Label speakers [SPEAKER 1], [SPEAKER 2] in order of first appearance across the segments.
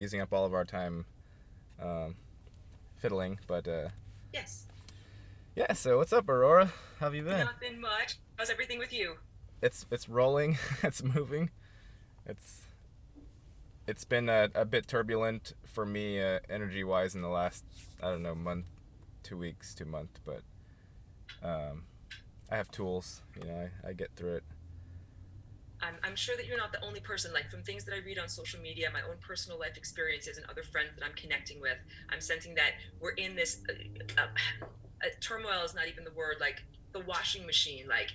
[SPEAKER 1] using up all of our time fiddling. But
[SPEAKER 2] Yes.
[SPEAKER 1] yeah, so what's up, Aurora? How have you been?
[SPEAKER 2] Nothing much. How's everything with you?
[SPEAKER 1] It's rolling. It's moving. It's it's been a bit turbulent for me energy wise in the last, I don't know, month, 2 weeks, 2 month, but um, I have tools. I get through it.
[SPEAKER 2] I'm sure that you're not the only person. Like, from things that I read on social media, my own personal life experiences, and other friends that I'm connecting with, I'm sensing that we're in this turmoil is not even the word. Like, the washing machine, like,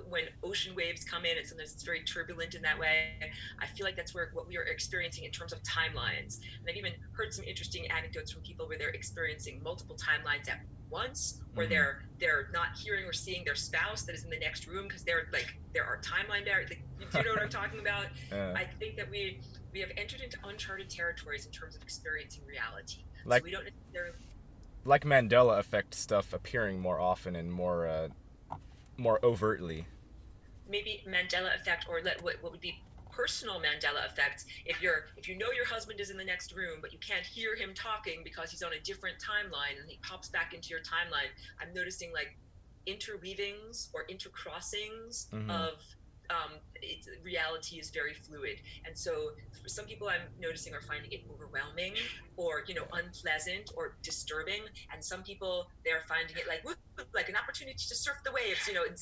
[SPEAKER 2] when ocean waves come in, and sometimes it's very turbulent in that way. I feel like that's where what we are experiencing in terms of timelines. And I've even heard some interesting anecdotes from people where they're experiencing multiple timelines at once, or
[SPEAKER 1] Mm-hmm.
[SPEAKER 2] they're not hearing or seeing their spouse that is in the next room because they're like there are timeline there. Like, do you know what I'm talking about?
[SPEAKER 1] uh,
[SPEAKER 2] I think that we have entered into uncharted territories in terms of experiencing reality. So
[SPEAKER 1] like
[SPEAKER 2] we don't necessarily.
[SPEAKER 1] like Mandela effect stuff appearing more often and more overtly.
[SPEAKER 2] Maybe Mandela effect, or what would be personal Mandela effects. If you know your husband is in the next room, but you can't hear him talking because he's on a different timeline, and he pops back into your timeline. I'm noticing like interweavings or intercrossings
[SPEAKER 1] Mm-hmm.
[SPEAKER 2] of reality is very fluid. And so for some people, I'm noticing, are finding it overwhelming, or unpleasant or disturbing. And some people, they're finding it like, woo, like an opportunity to surf the waves, and
[SPEAKER 1] Yeah.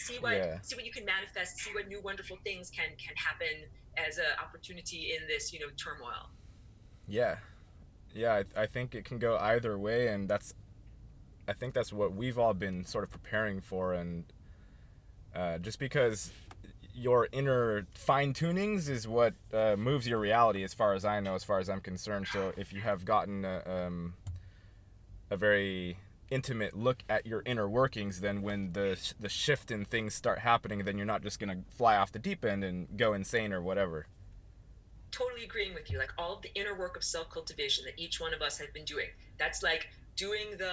[SPEAKER 2] see what you can manifest, see what new wonderful things can happen as an opportunity in this turmoil.
[SPEAKER 1] Yeah. Yeah. I think it can go either way, and I think that's what we've all been sort of preparing for, and just because your inner fine tunings is what moves your reality, as far as I know, as far as I'm concerned. So if you have gotten a very intimate look at your inner workings, then when the shift in things start happening, then you're not just gonna fly off the deep end and go insane or whatever.
[SPEAKER 2] Totally agreeing with you. Like, all of the inner work of self cultivation that each one of us have been doing. That's like doing the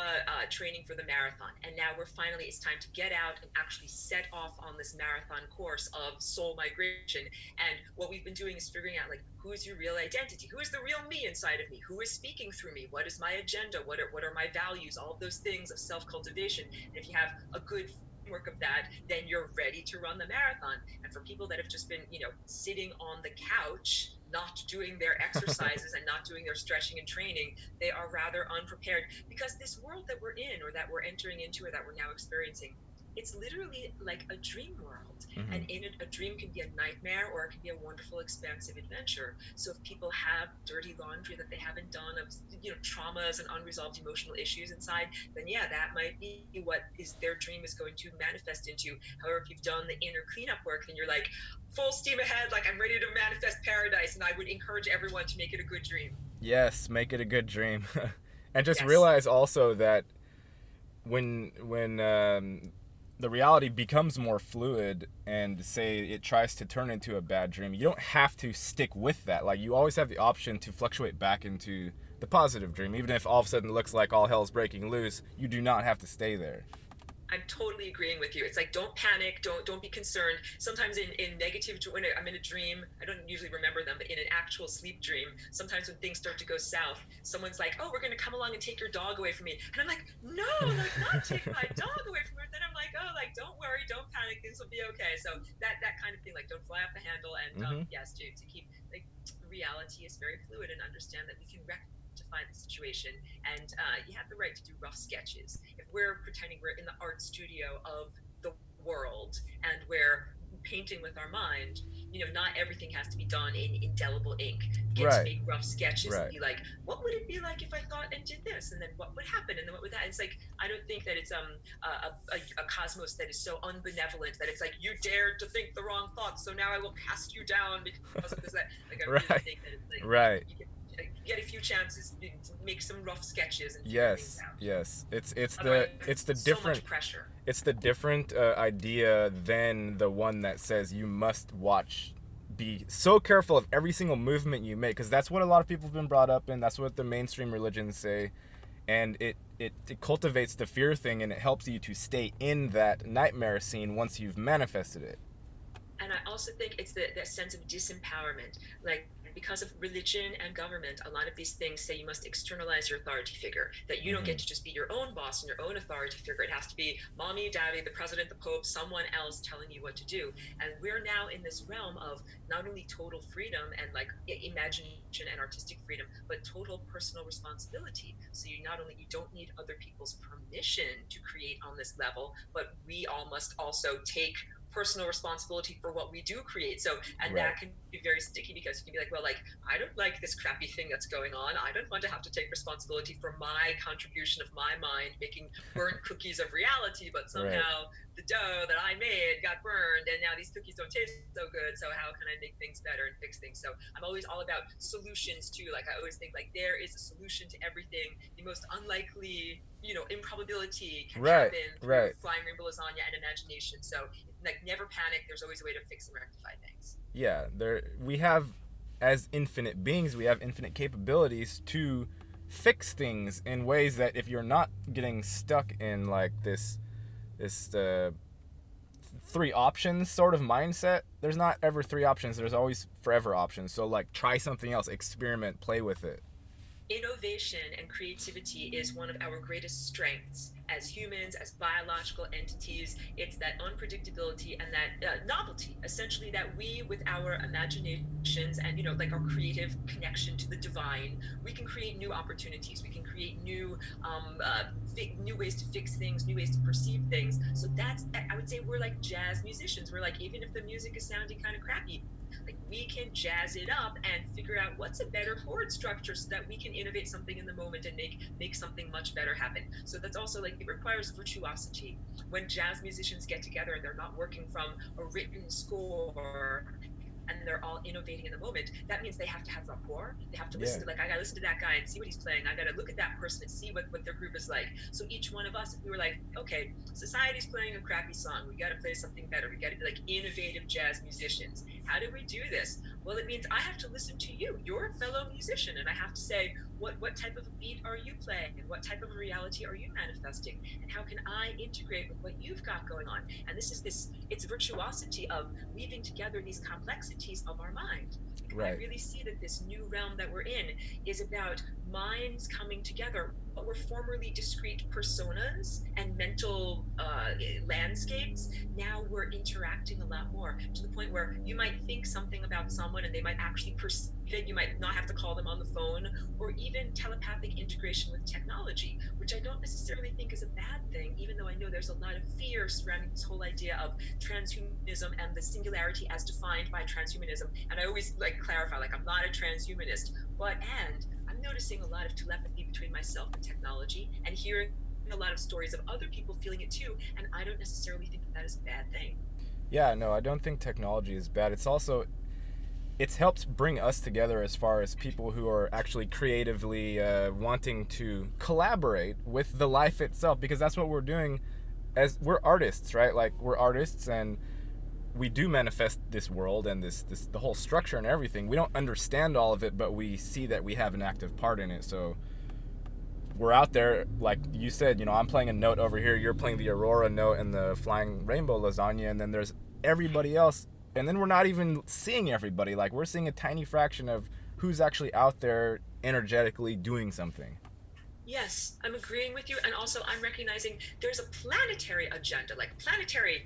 [SPEAKER 2] training for the marathon. And now it's time to get out and actually set off on this marathon course of soul migration. And what we've been doing is figuring out, like, who is your real identity? Who is the real me inside of me? Who is speaking through me? What is my agenda? What are my values? All of those things of self cultivation. And if you have a good framework of that, then you're ready to run the marathon. And for people that have just been, sitting on the couch, not doing their exercises and not doing their stretching and training, they are rather unprepared, because this world that we're in, or that we're entering into, or that we're now experiencing, it's literally like a dream world.
[SPEAKER 1] Mm-hmm.
[SPEAKER 2] And in it, a dream can be a nightmare, or it can be a wonderful, expansive adventure. So if people have dirty laundry that they haven't done, of traumas and unresolved emotional issues inside, then yeah, that might be what is their dream is going to manifest into. However, if you've done the inner cleanup work, then you're like, full steam ahead, like, I'm ready to manifest paradise. And I would encourage everyone to make it a good dream.
[SPEAKER 1] Yes, make it a good dream, and just
[SPEAKER 2] Yes.
[SPEAKER 1] realize also that when the reality becomes more fluid, and say it tries to turn into a bad dream, you don't have to stick with that. Like, you always have the option to fluctuate back into the positive dream, even if all of a sudden it looks like all hell's breaking loose. You do not have to stay there.
[SPEAKER 2] I'm totally agreeing with you. It's like, don't panic, don't be concerned. Sometimes in negative, when I'm in a dream, I don't usually remember them, but in an actual sleep dream, sometimes when things start to go south, someone's like, "Oh, we're gonna come along and take your dog away from me," and I'm like, "No, like, not take my dog away from her." Then I'm like, "Oh, like, don't worry, don't panic, things will be okay." So that kind of thing, like, don't fly off the handle, and
[SPEAKER 1] Mm-hmm.
[SPEAKER 2] yes, to keep, like, reality is very fluid, and understand that we can rectify the situation. And you have the right to do rough sketches. If we're pretending we're in the art studio of the world, and we're painting with our mind, not everything has to be done in indelible ink. Get to
[SPEAKER 1] Right.
[SPEAKER 2] make rough sketches and
[SPEAKER 1] Right.
[SPEAKER 2] be like, what would it be like if I thought and did this, and then what would happen, and then what would that? And it's like, I don't think that it's a cosmos that is so unbenevolent that it's like, you dared to think the wrong thoughts, so now I will cast you down because of this, that. Like, I really
[SPEAKER 1] Right.
[SPEAKER 2] think that it's like,
[SPEAKER 1] Right.
[SPEAKER 2] you get a few chances to make some rough sketches and figure things
[SPEAKER 1] Yes.
[SPEAKER 2] out.
[SPEAKER 1] Yes.
[SPEAKER 2] Otherwise,
[SPEAKER 1] It's the
[SPEAKER 2] so
[SPEAKER 1] different
[SPEAKER 2] much pressure.
[SPEAKER 1] idea than the one that says you must watch, be so careful of every single movement you make, because that's what a lot of people have been brought up in. That's what the mainstream religions say, and it cultivates the fear thing, and it helps you to stay in that nightmare scene once you've manifested it.
[SPEAKER 2] And I also think it's that sense of disempowerment. Like, because of religion and government, a lot of these things say you must externalize your authority figure, that you don't get to just be your own boss and your own authority figure. It has to be mommy, daddy, the president, the pope, someone else telling you what to do. And we're now in this realm of not only total freedom and like imagination and artistic freedom, but total personal responsibility. So you not only, you don't need other people's permission to create on this level, but we all must also take personal responsibility for what we do create. So, and
[SPEAKER 1] Right.
[SPEAKER 2] that can be very sticky because you can be like, well, like, I don't like this crappy thing that's going on. I don't want to have to take responsibility for my contribution of my mind making burnt cookies of reality, but
[SPEAKER 1] Right.
[SPEAKER 2] somehow the dough that I made got burned and now these cookies don't taste so good. So how can I make things better and fix things? So I'm always all about solutions too. Like I always think like there is a solution to everything. The most unlikely, improbability can
[SPEAKER 1] Right.
[SPEAKER 2] happen through
[SPEAKER 1] Right.
[SPEAKER 2] flying rainbow lasagna and imagination. So like never panic. There's always a way to fix and rectify things.
[SPEAKER 1] Yeah, there we have, as infinite beings, we have infinite capabilities to fix things in ways that if you're not getting stuck in like this three options sort of mindset, there's not ever three options, there's always forever options. So like try something else, experiment, play with it.
[SPEAKER 2] Innovation and creativity is one of our greatest strengths as humans, as biological entities. It's that unpredictability and that novelty, essentially, that we, with our imaginations and, like our creative connection to the divine, we can create new opportunities. We can create new ways to fix things, new ways to perceive things. So that's, I would say, we're like jazz musicians. We're like, even if the music is sounding kind of crappy, like we can jazz it up and figure out what's a better chord structure so that we can innovate something in the moment and make something much better happen. So that's also like it requires virtuosity. When jazz musicians get together and they're not working from a written score and they're all innovating in the moment, that means they have to have rapport. They have to
[SPEAKER 1] Yeah.
[SPEAKER 2] listen to, like, I gotta listen to that guy and see what he's playing. I gotta look at that person and see what their group is like. So each one of us, if we were like, okay, society's playing a crappy song, we gotta play something better. We gotta be like innovative jazz musicians. How do we do this? Well, it means I have to listen to you. You're a fellow musician, and I have to say, what type of a beat are you playing, and what type of a reality are you manifesting, and how can I integrate with what you've got going on? And it's virtuosity of weaving together these complexities of our mind. I
[SPEAKER 1] Right.
[SPEAKER 2] really see that this new realm that we're in is about minds coming together. What were formerly discrete personas and mental landscapes, now we're interacting a lot more to the point where you might think something about someone and they might actually perceive it. You might not have to call them on the phone, or even telepathic integration with technology, which I don't necessarily think is a bad thing, even though I know there's a lot of fear surrounding this whole idea of transhumanism and the singularity as defined by transhumanism. And I always like clarify, like, I'm not a transhumanist, and I'm noticing a lot of telepathy between myself and technology and hearing a lot of stories of other people feeling it too. And I don't necessarily think that is a bad thing.
[SPEAKER 1] Yeah, no, I don't think technology is bad. It's helped bring us together as far as people who are actually creatively wanting to collaborate with the life itself, because that's what we're doing. As we're artists, right? Like we're artists, and we do manifest this world and this the whole structure and everything. We don't understand all of it, but we see that we have an active part in it. So we're out there, like you said, I'm playing a note over here, you're playing the Aurora note and the flying rainbow lasagna, and then there's everybody else, and then we're not even seeing everybody. Like we're seeing a tiny fraction of who's actually out there energetically doing something.
[SPEAKER 2] Yes, I'm agreeing with you. And also, I'm recognizing there's a planetary agenda, like planetary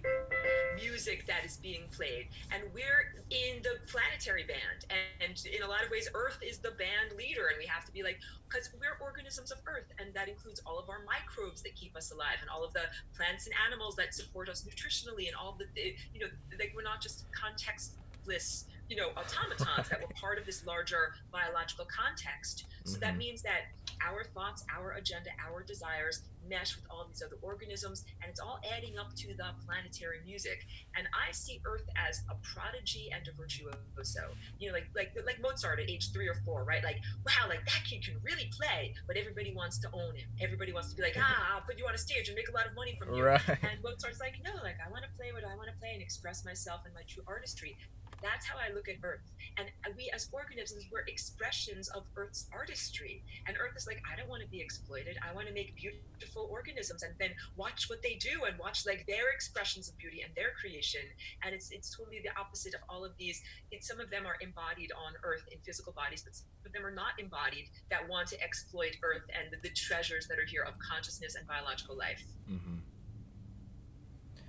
[SPEAKER 2] music that is being played. And we're in the planetary band. And in a lot of ways, Earth is the band leader. And we have to be like, because we're organisms of Earth. And that includes all of our microbes that keep us alive, and all of the plants and animals that support us nutritionally, and all like we're not just contextless, automatons, that were part of this larger biological context. So that
[SPEAKER 1] Mm-hmm.
[SPEAKER 2] means that our thoughts, our agenda, our desires mesh with all these other organisms, and it's all adding up to the planetary music. And I see Earth as a prodigy and a virtuoso. Like Mozart at age 3 or 4, right? Like, wow, like that kid can really play, but everybody wants to own him. Everybody wants to be like, I'll put you on a stage and make a lot of money from you.
[SPEAKER 1] Right.
[SPEAKER 2] And Mozart's like, no, like I want to play what I want to play and express myself and my true artistry. That's how I look at Earth. And we as organisms, we're expressions of Earth's artistry. And Earth is like, I don't want to be exploited. I want to make beautiful organisms and then watch what they do and watch like their expressions of beauty and their creation. And it's totally the opposite of all of these. Some of them are embodied on Earth in physical bodies, but some of them are not embodied that want to exploit Earth and the treasures that are here of consciousness and biological life.
[SPEAKER 1] Mm-hmm.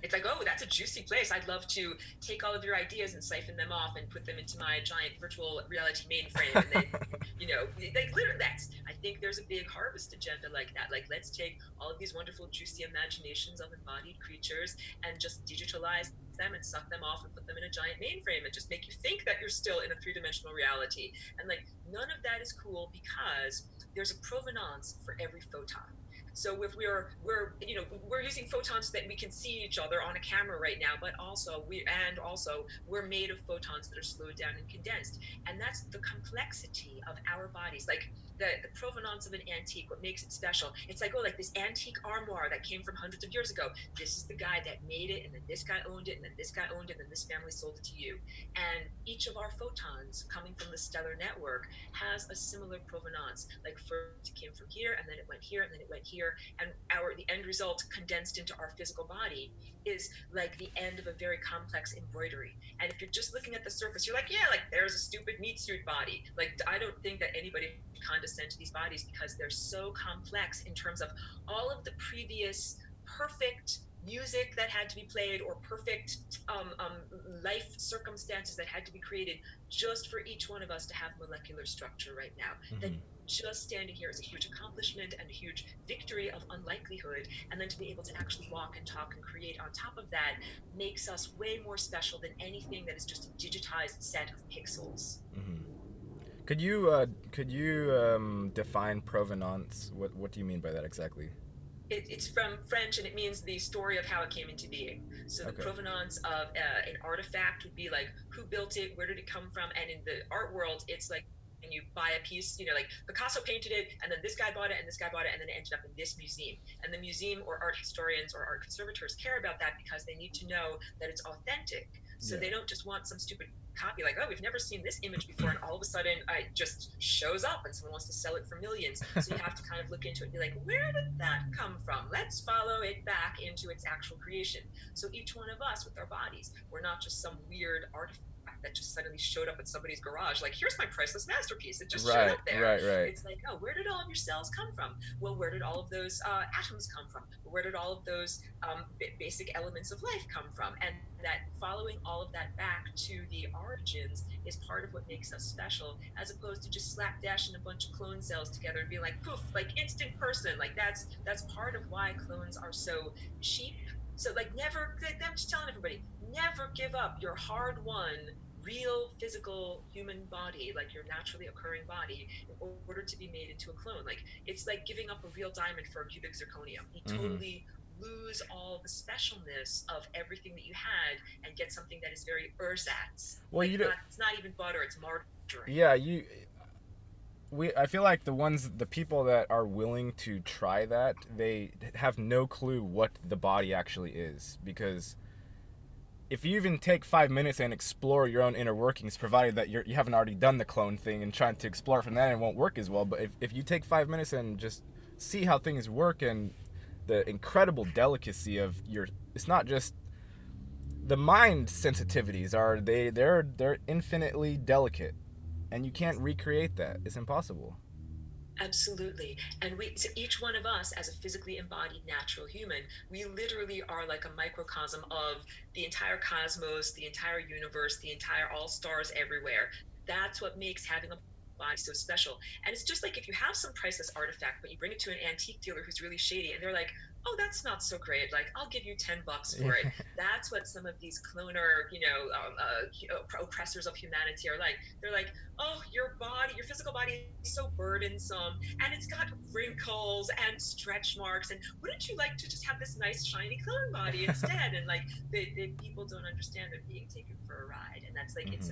[SPEAKER 2] It's like, oh, that's a juicy place. I'd love to take all of your ideas and siphon them off and put them into my giant virtual reality mainframe. And then, like literally I think there's a big harvest agenda like that. Like, let's take all of these wonderful, juicy imaginations of embodied creatures and just digitalize them and suck them off and put them in a giant mainframe and just make you think that you're still in a three-dimensional reality. And like, none of that is cool because there's a provenance for every photon. So if we're using photons so that we can see each other on a camera right now, but also we're made of photons that are slowed down and condensed. And that's the complexity of our bodies. Like the provenance of an antique, what makes it special. It's like, oh, like this antique armoire that came from hundreds of years ago. This is the guy that made it, and then this guy owned it, and then this guy owned it, and then this family sold it to you. And each of our photons coming from the stellar network has a similar provenance. Like first it came from here, and then it went here, and then it went here. And the end result condensed into our physical body is like the end of a very complex embroidery. And if you're just looking at the surface, you're like, yeah, like there's a stupid meat suit body. Like I don't think that anybody condescend to these bodies because they're so complex in terms of all of the previous perfect music that had to be played or perfect life circumstances that had to be created just for each one of us to have molecular structure right now.
[SPEAKER 1] Mm-hmm.
[SPEAKER 2] That just standing here is a huge accomplishment and a huge victory of unlikelihood. And then to be able to actually walk and talk and create on top of that makes us way more special than anything that is just a digitized set of pixels.
[SPEAKER 1] Mm-hmm. Could you define provenance? What do you mean by that exactly?
[SPEAKER 2] It's from French and it means the story of how it came into being. So the provenance of an artifact would be like who built it, where did it come from, and in the art world, it's like and you buy a piece, like Picasso painted it, and then this guy bought it, and this guy bought it, and then it ended up in this museum. And the museum or art historians or art conservators care about that because they need to know that it's authentic. So they don't just want some stupid copy like, oh, we've never seen this image before, and all of a sudden it just shows up and someone wants to sell it for millions. So you have to kind of look into it and be like, where did that come from? Let's follow it back into its actual creation. So each one of us with our bodies, we're not just some weird artifact that just suddenly showed up at somebody's garage like, here's my priceless masterpiece. It just showed up there.
[SPEAKER 1] Right.
[SPEAKER 2] It's like, oh, where did all of your cells come from? Well, where did all of those atoms come from? Where did all of those basic elements of life come from? And that following all of that back to the origins is part of what makes us special, as opposed to just slapdashing a bunch of clone cells together and being like, poof, like instant person. Like that's part of why clones are so cheap. So like I'm just telling everybody, never give up your hard-won real physical human body, like your naturally occurring body, in order to be made into a clone. Like it's like giving up a real diamond for a cubic zirconium. You totally lose all the specialness of everything that you had and get something that is very ersatz.
[SPEAKER 1] Well,
[SPEAKER 2] like it's not even butter, it's margarine.
[SPEAKER 1] Yeah, I feel like the people that are willing to try that, they have no clue what the body actually is, because if you even take 5 minutes and explore your own inner workings, provided that you haven't already done the clone thing and trying to explore from that, it won't work as well. But if you take 5 minutes and just see how things work and the incredible delicacy of it's not just the mind sensitivities they're infinitely delicate, and you can't recreate that. It's impossible.
[SPEAKER 2] Absolutely. And so each one of us, as a physically embodied natural human, we literally are like a microcosm of the entire cosmos, the entire universe, the entire all stars everywhere. That's what makes having a body so special. And it's just like if you have some priceless artifact, but you bring it to an antique dealer who's really shady, and they're like, oh, that's not so great. Like, I'll give you $10 for it. That's what some of these cloner, oppressors of humanity are like. They're like, oh, your physical body is so burdensome, and it's got wrinkles and stretch marks. And wouldn't you like to just have this nice, shiny clone body instead? And like, the people don't understand they're being taken for a ride. And that's like, it's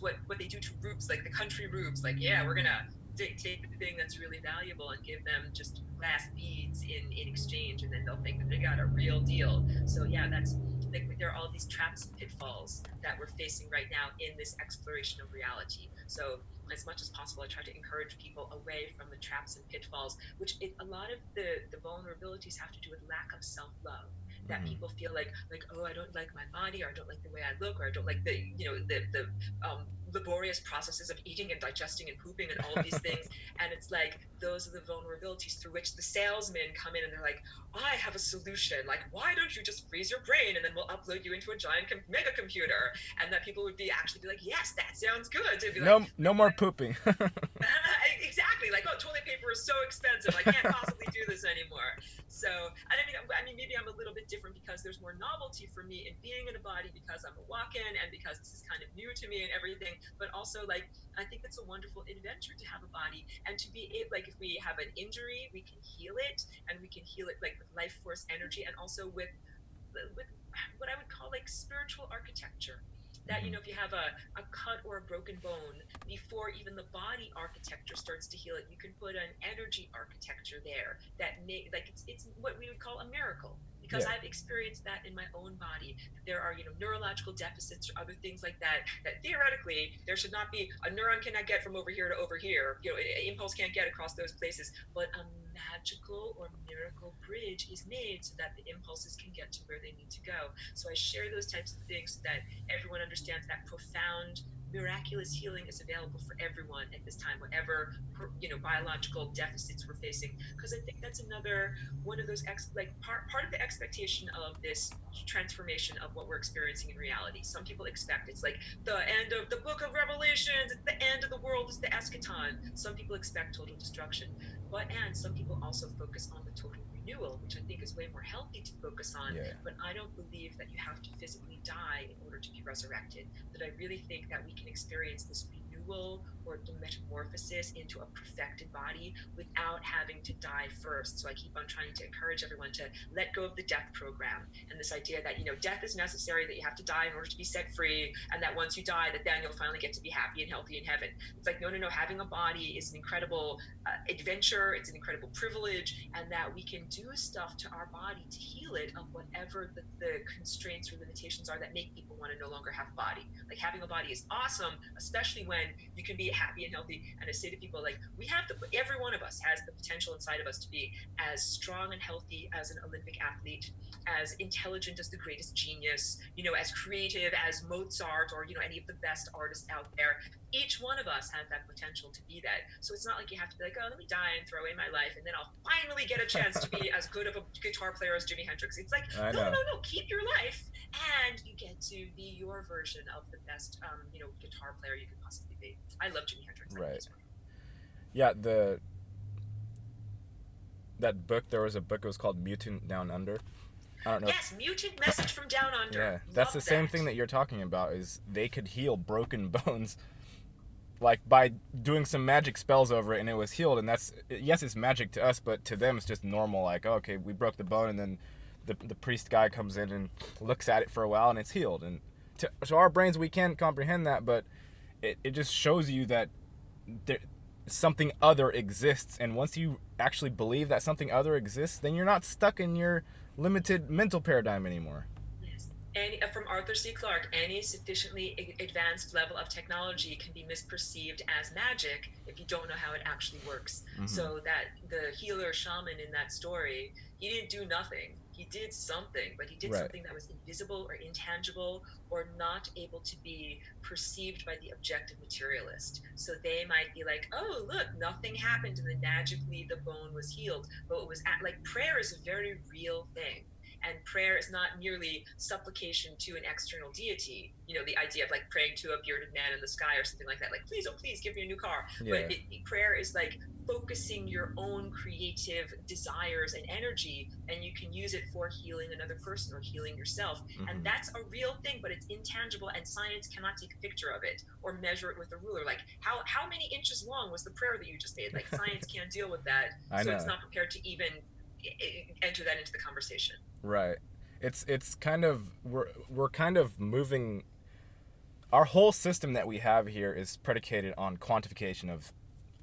[SPEAKER 2] what they do to rubes, like the country rubes. Like, yeah, we're gonna take the thing that's really valuable and give them just glass beads in exchange, and then they'll think that they got a real deal. So yeah, that's like there are all these traps and pitfalls that we're facing right now in this exploration of reality. So as much as possible, I try to encourage people away from the traps and pitfalls, which a lot of the vulnerabilities have to do with lack of self-love. That
[SPEAKER 1] Mm-hmm.
[SPEAKER 2] people feel like, oh, I don't like my body, or I don't like the way I look, or I don't like the laborious processes of eating and digesting and pooping and all of these things. And it's like those are the vulnerabilities through which the salesmen come in and they're like, I have a solution. Like, why don't you just freeze your brain and then we'll upload you into a giant mega computer? And that people would actually be like, yes, that sounds good. To be like,
[SPEAKER 1] No more pooping.
[SPEAKER 2] exactly, like, oh, toilet paper is so expensive, I can't possibly do this anymore. So, and I mean, maybe I'm a little bit different because there's more novelty for me in being in a body because I'm a walk-in and because this is kind of new to me and everything. But also, like, I think it's a wonderful adventure to have a body and to be like, if we have an injury, we can heal it, and we can heal it like with life force energy, and also with what I would call like spiritual architecture. That,
[SPEAKER 1] Mm-hmm.
[SPEAKER 2] if you have a cut or a broken bone, before even the body architecture starts to heal it, you can put an energy architecture there that like it's what we would call a miracle, because
[SPEAKER 1] Yeah.
[SPEAKER 2] I've experienced that in my own body. There are neurological deficits or other things like that theoretically there should not be. A neuron cannot get from over here to over here. Impulse can't get across those places, but a magical or miracle bridge is made so that the impulses can get to where they need to go. So I share those types of things so that everyone understands that profound miraculous healing is available for everyone at this time, whatever biological deficits we're facing. Because I think that's another one of those part of the expectation of this transformation of what we're experiencing in reality. Some people expect it's like the end of the book of Revelations, it's the end of the world, it's the eschaton. Some people expect total destruction, and some people also focus on the total renewal, which I think is way more healthy to focus on.
[SPEAKER 1] Yeah.
[SPEAKER 2] But I don't believe that you have to physically die in order to be resurrected. That I really think that we can experience this renewal or the metamorphosis into a perfected body without having to die first. So I keep on trying to encourage everyone to let go of the death program and this idea that death is necessary, that you have to die in order to be set free, and that once you die, that then you'll finally get to be happy and healthy in heaven. It's like, no, having a body is an incredible adventure, it's an incredible privilege, and that we can do stuff to our body to heal it of whatever the constraints or limitations are that make people want to no longer have a body. Like, having a body is awesome, especially when you can be happy and healthy. And I say to people, like, every one of us has the potential inside of us to be as strong and healthy as an Olympic athlete, as intelligent as the greatest genius, as creative as Mozart or any of the best artists out there. Each one of us has that potential to be that. So it's not like you have to be like, oh, let me die and throw away my life and then I'll finally get a chance to be as good of a guitar player as Jimi Hendrix. It's like,
[SPEAKER 1] I
[SPEAKER 2] no,
[SPEAKER 1] know.
[SPEAKER 2] keep your life and you get to be your version of the best guitar player you could possibly be. I love Jimi Hendrix. I think
[SPEAKER 1] Right.
[SPEAKER 2] he's wonderful.
[SPEAKER 1] Yeah, that book, there was a book, it was called Mutant Down Under. I don't know.
[SPEAKER 2] Yes, Mutant Message from Down
[SPEAKER 1] Yeah,
[SPEAKER 2] Under.
[SPEAKER 1] that's
[SPEAKER 2] Love
[SPEAKER 1] the same
[SPEAKER 2] that.
[SPEAKER 1] thing that you're talking about, is they could heal broken bones like by doing some magic spells over it and it was healed. And that's, yes, it's magic to us, but to them it's just normal. Like, oh, okay, we broke the bone, and then the priest guy comes in and looks at it for a while and it's healed. And to our brains, we can't comprehend that, but it just shows you that there, something other exists. And once you actually believe that something other exists, then you're not stuck in your limited mental paradigm anymore.
[SPEAKER 2] Yes. From Arthur C. Clarke, any sufficiently advanced level of technology can be misperceived as magic if you don't know how it actually works.
[SPEAKER 1] Mm-hmm.
[SPEAKER 2] So that the healer shaman in that story, he didn't do nothing. He did something, but he did
[SPEAKER 1] Right.
[SPEAKER 2] something that was invisible or intangible or not able to be perceived by the objective materialist. So they might be like, oh, look, nothing happened, and then magically the bone was healed. But it was like, prayer is a very real thing. And prayer is not merely supplication to an external deity, the idea of like praying to a bearded man in the sky or something like that, like, please, oh please give me a new car.
[SPEAKER 1] Yeah.
[SPEAKER 2] But prayer is like focusing your own creative desires and energy, and you can use it for healing another person or healing yourself. And
[SPEAKER 1] Mm-hmm.
[SPEAKER 2] that's a real thing, but it's intangible, and science cannot take a picture of it or measure it with a ruler. Like, how many inches long was the prayer that you just made? Like, science can't deal with that.
[SPEAKER 1] I
[SPEAKER 2] So it's
[SPEAKER 1] know.
[SPEAKER 2] not prepared to even enter that into the conversation.
[SPEAKER 1] Right. It's kind of, we're kind of moving. Our whole system that we have here is predicated on quantification of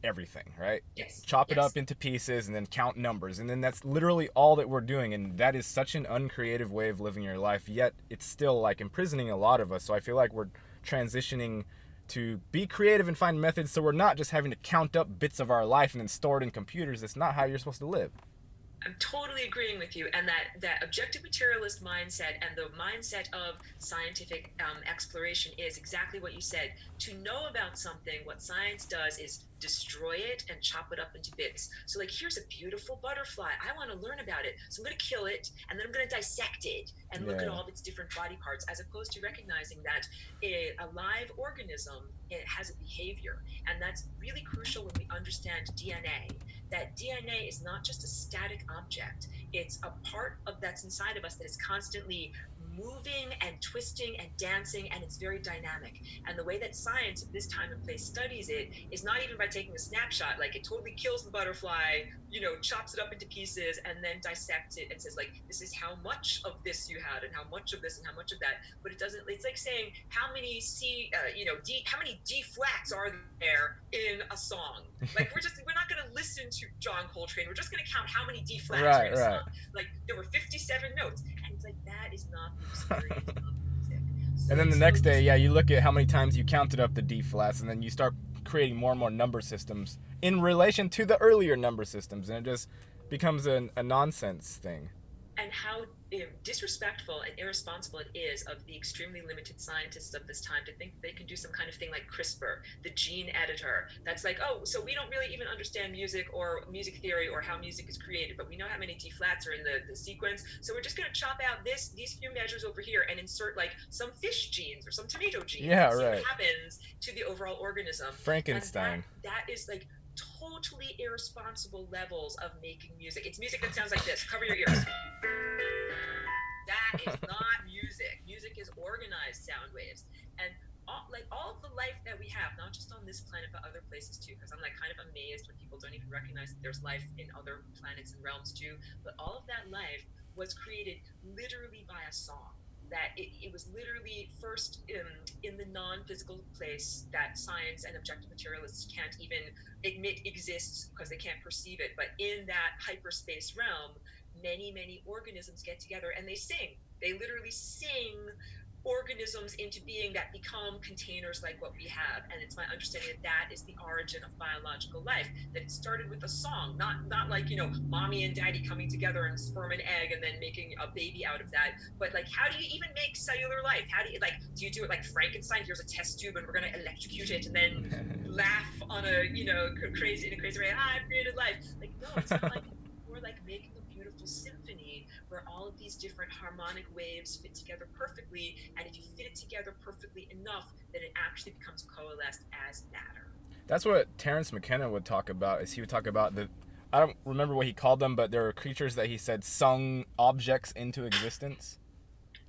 [SPEAKER 1] everything, right?
[SPEAKER 2] Yes.
[SPEAKER 1] Chop it
[SPEAKER 2] Yes.
[SPEAKER 1] up into pieces and then count numbers. And then that's literally all that we're doing. And that is such an uncreative way of living your life, yet it's still like imprisoning a lot of us. So I feel like we're transitioning to be creative and find methods so we're not just having to count up bits of our life and then store it in computers. That's not how you're supposed to live.
[SPEAKER 2] I'm totally agreeing with you, and that objective materialist mindset and the mindset of scientific exploration is exactly what you said. To know about something, what science does is destroy it and chop it up into bits. So, like, here's a beautiful butterfly. I want to learn about it, so I'm going to kill it, and then I'm going to dissect it and look at
[SPEAKER 1] Yeah.
[SPEAKER 2] all of its different body parts, as opposed to recognizing that a live organism, it has a behavior, and that's really crucial when we understand DNA. That DNA is not just a static object. It's a part of that's inside of us that is constantly moving and twisting and dancing, and it's very dynamic. And the way that science at this time and place studies it is not even by taking a snapshot. Like, it totally kills the butterfly, chops it up into pieces, and then dissects it and says, like, this is how much of this you had, and how much of this, and how much of that. But it doesn't. It's like saying how many how many D flats are there in a song. Like, we're not going to listen to John Coltrane. We're just going to count how many D flats are
[SPEAKER 1] Right,
[SPEAKER 2] in a
[SPEAKER 1] right.
[SPEAKER 2] song. Like, there were 57 notes, and it's like, that is not the experience of music. So
[SPEAKER 1] And then the
[SPEAKER 2] it's
[SPEAKER 1] next day, yeah, you look at how many times you counted up the D flats, and then you start creating more and more number systems in relation to the earlier number systems, and it just becomes a nonsense thing.
[SPEAKER 2] and how disrespectful and irresponsible it is of the extremely limited scientists of this time to think they can do some kind of thing like CRISPR, the gene editor. That's like, oh, so we don't really even understand music or music theory or how music is created, but we know how many D flats are in the sequence. So we're just going to chop out these few measures over here and insert like some fish genes or some tomato genes,
[SPEAKER 1] Yeah,
[SPEAKER 2] and see
[SPEAKER 1] right.
[SPEAKER 2] what happens to the overall organism.
[SPEAKER 1] Frankenstein.
[SPEAKER 2] And that is like totally irresponsible levels of making music. It's music that sounds like this. Cover your ears. That is not music. Music is organized sound waves. And all of the life that we have, not just on this planet, but other places too, because I'm like kind of amazed when people don't even recognize that there's life in other planets and realms too. But all of that life was created literally by a song. That it was literally first in the non-physical place that science and objective materialists can't even admit exists because they can't perceive it. But in that hyperspace realm, many organisms get together and they sing. They literally sing organisms into being that become containers like what we have. And it's my understanding that that is the origin of biological life, that it started with a song, not like mommy and daddy coming together and sperm and egg and then making a baby out of that. But like, how do you even make cellular life? How do you do it like Frankenstein? Here's a test tube and we're going to electrocute it and then laugh on a crazy way. I've created life. Like, no, it's not like more like making a beautiful symphony where all of these different harmonic waves fit together perfectly, and if you fit it together perfectly enough, then it actually becomes coalesced as matter.
[SPEAKER 1] That's what Terence McKenna would talk about. Is he would talk about the, I don't remember what he called them, but there were creatures that he said sung objects into existence,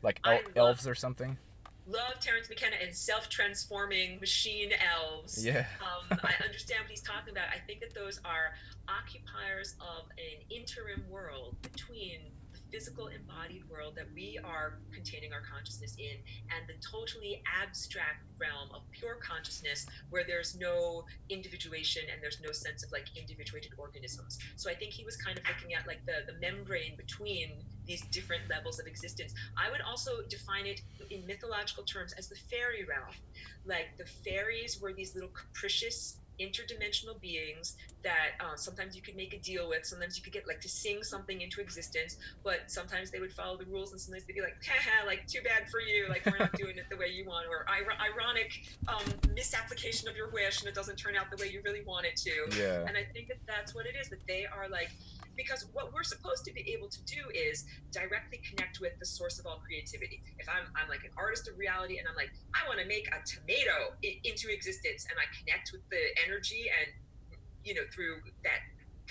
[SPEAKER 1] like
[SPEAKER 2] I
[SPEAKER 1] elves or something.
[SPEAKER 2] love Terence McKenna and self-transforming machine elves.
[SPEAKER 1] Yeah.
[SPEAKER 2] I understand what he's talking about. I think that those are occupiers of an interim world between the physical embodied world that we are containing our consciousness in and the totally abstract realm of pure consciousness where there's no individuation and there's no sense of like individuated organisms. So I think he was kind of looking at like the membrane between these different levels of existence. I would also define it in mythological terms as the fairy realm. Like, the fairies were these little capricious interdimensional beings that sometimes you could make a deal with, sometimes you could get like to sing something into existence, but sometimes they would follow the rules and sometimes they'd be like, haha, like, too bad for you, like, we're not doing it the way you want, or ironic misapplication of your wish and it doesn't turn out the way you really want it to.
[SPEAKER 1] Yeah.
[SPEAKER 2] And I think that that's what it is, that they are like, because what we're supposed to be able to do is directly connect with the source of all creativity. If I'm like an artist of reality and I'm like, I want to make a tomato into existence, and I connect with the energy and through that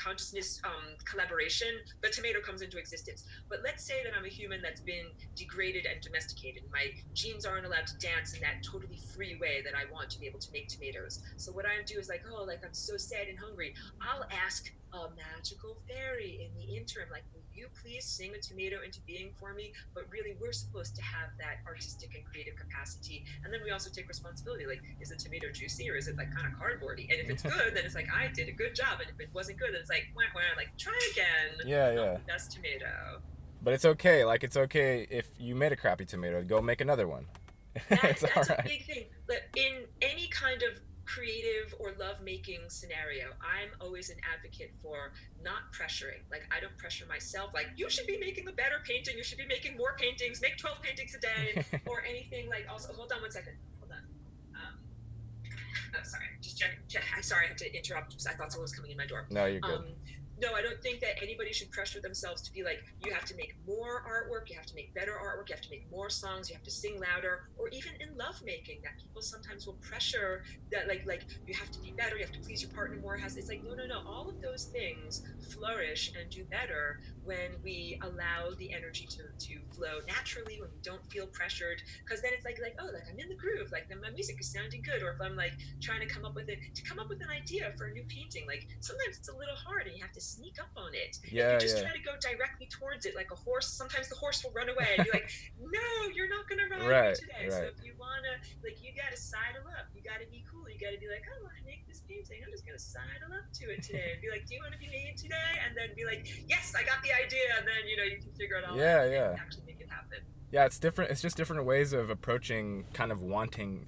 [SPEAKER 2] consciousness collaboration, the tomato comes into existence. But let's say that I'm a human that's been degraded and domesticated. My genes aren't allowed to dance in that totally free way that I want to be able to make tomatoes. So what I do is like, oh, like I'm so sad and hungry. I'll ask a magical fairy in the interim, like, will you please sing a tomato into being for me? But really, we're supposed to have that artistic and creative capacity. And then we also take responsibility. Like, is the tomato juicy or is it like kind of cardboardy? And if it's good, then it's like, I did a good job. And if it wasn't good, then it's like, wah, wah, like, try again.
[SPEAKER 1] Yeah,
[SPEAKER 2] Not
[SPEAKER 1] yeah.
[SPEAKER 2] the best tomato.
[SPEAKER 1] But it's okay. Like, it's okay if you made a crappy tomato. Go make another one. It's all
[SPEAKER 2] That's a
[SPEAKER 1] right.
[SPEAKER 2] big thing. But in any kind of creative or love-making scenario, I'm always an advocate for not pressuring. Like, I don't pressure myself, like, you should be making a better painting, you should be making more paintings, make 12 paintings a day, or anything. Like, also, hold on one second. Hold on. Oh, sorry. Just check. I'm sorry, I had to interrupt because I thought someone was coming in my door.
[SPEAKER 1] No, you're good.
[SPEAKER 2] No, I don't think that anybody should pressure themselves to be like, you have to make more artwork, you have to make better artwork, you have to make more songs, you have to sing louder, or even in lovemaking, that people sometimes will pressure that like you have to be better, you have to please your partner more. It's like, no. All of those things flourish and do better when we allow the energy to flow naturally, when we don't feel pressured, because then it's like, oh, like I'm in the groove, like then my music is sounding good. Or if I'm like trying to come up with an idea for a new painting, like sometimes it's a little hard and you have to sneak up on it.
[SPEAKER 1] Yeah,
[SPEAKER 2] if you just
[SPEAKER 1] yeah.
[SPEAKER 2] try to go directly towards it like a horse, sometimes the horse will run away and you're like, no, you're not gonna ride me today. So if you wanna, like, you gotta sidle up, you gotta be cool, you gotta be like, oh, I want to make this painting, I'm just gonna sidle up to it today and be like, do you want to be made today? And then be like, yes, I got the idea. And then you can figure it all out and actually make it happen.
[SPEAKER 1] Yeah, it's different. It's just different ways of approaching kind of wanting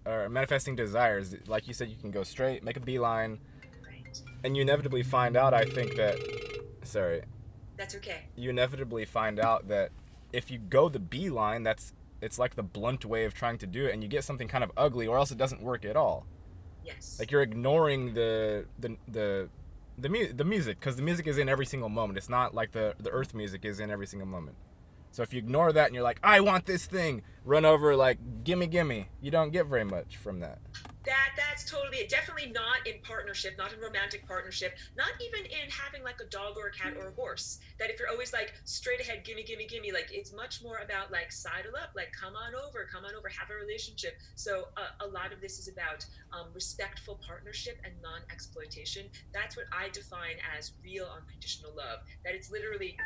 [SPEAKER 1] or manifesting desires. Like you said, you can go straight, make a beeline, and you inevitably find out, I think that, sorry.
[SPEAKER 2] That's okay.
[SPEAKER 1] You inevitably find out that if you go the beeline, it's like the blunt way of trying to do it, and you get something kind of ugly, or else it doesn't work at all.
[SPEAKER 2] Yes.
[SPEAKER 1] Like you're ignoring the music, because the music is in every single moment. It's not like the earth music is in every single moment. So if you ignore that and you're like, I want this thing, run over like, gimme, you don't get very much from that.
[SPEAKER 2] That's totally it. Definitely not in partnership, not in romantic partnership, not even in having like a dog or a cat or a horse. That if you're always like straight ahead, gimme, like it's much more about like sidle up, like come on over, have a relationship. So a lot of this is about respectful partnership and non-exploitation. That's what I define as real unconditional love. That it's literally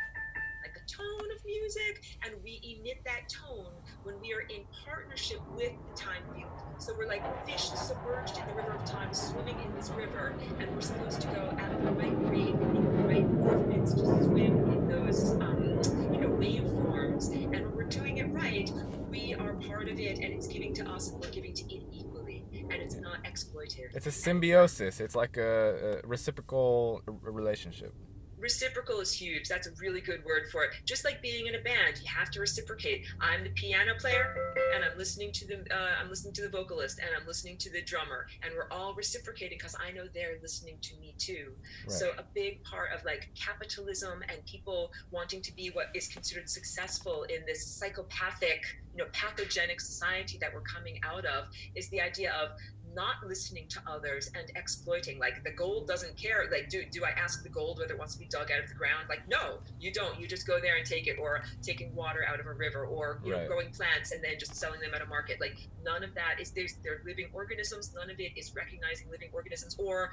[SPEAKER 2] like a tone of music, and we emit that tone when we are in partnership with the time field. So we're like fish submerged in the river of time, swimming in this river, and we're supposed to go at the right rate, in the right movements, to swim in those waveforms. And when we're doing it right, we are part of it, and it's giving to us, and we're giving to it equally, and it's not exploitative.
[SPEAKER 1] It's a symbiosis. It's like a reciprocal relationship.
[SPEAKER 2] Reciprocal is huge. That's a really good word for it. Just like being in a band, you have to reciprocate. I'm the piano player, and I'm listening to the vocalist, and I'm listening to the drummer, and we're all reciprocating because I know they're listening to me too. Right. So a big part of like capitalism and people wanting to be what is considered successful in this psychopathic, pathogenic society that we're coming out of is the idea of not listening to others and exploiting. Like the gold doesn't care. Like, do I ask the gold whether it wants to be dug out of the ground? Like, no, you don't. You just go there and take it, or taking water out of a river, or growing plants and then just selling them at a market. Like none of that is they're living organisms. None of it is recognizing living organisms or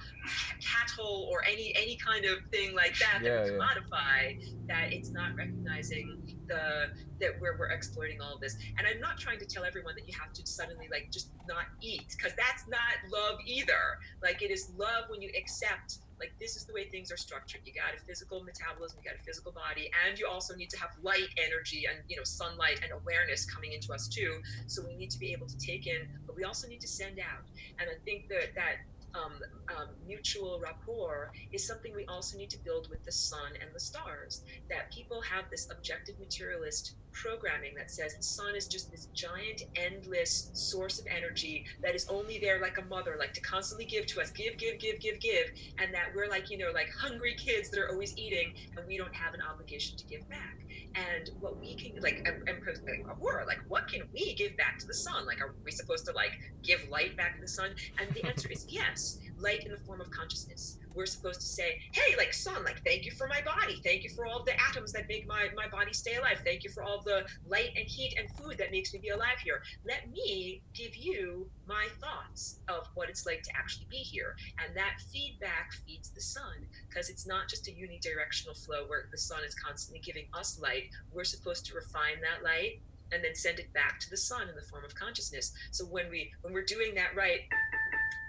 [SPEAKER 2] cattle or any kind of thing like that that we commodify. That it's not recognizing that we're exploiting all of this. And I'm not trying to tell everyone that you have to suddenly like just not eat, because that's not love either. Like it is love when you accept, like, this is the way things are structured. You got a physical metabolism, you got a physical body, and you also need to have light energy and sunlight and awareness coming into us too. So we need to be able to take in, but we also need to send out. And I think that mutual rapport is something we also need to build with the sun and the stars. That people have this objective materialist programming that says the sun is just this giant, endless source of energy that is only there like a mother, like to constantly give to us, give, and that we're like, like hungry kids that are always eating, and we don't have an obligation to give back. And what we can, like Aurora, like what can we give back to the sun? Like, are we supposed to like give light back to the sun? And the answer is yes. light in the form of consciousness. We're supposed to say, hey, like sun, like thank you for my body, thank you for all the atoms that make my body stay alive, thank you for all the light and heat and food that makes me be alive here. Let me give you my thoughts of what it's like to actually be here. And that feedback feeds the sun, because it's not just a unidirectional flow where the sun is constantly giving us light. We're supposed to refine that light and then send it back to the sun in the form of consciousness. So when we're doing that right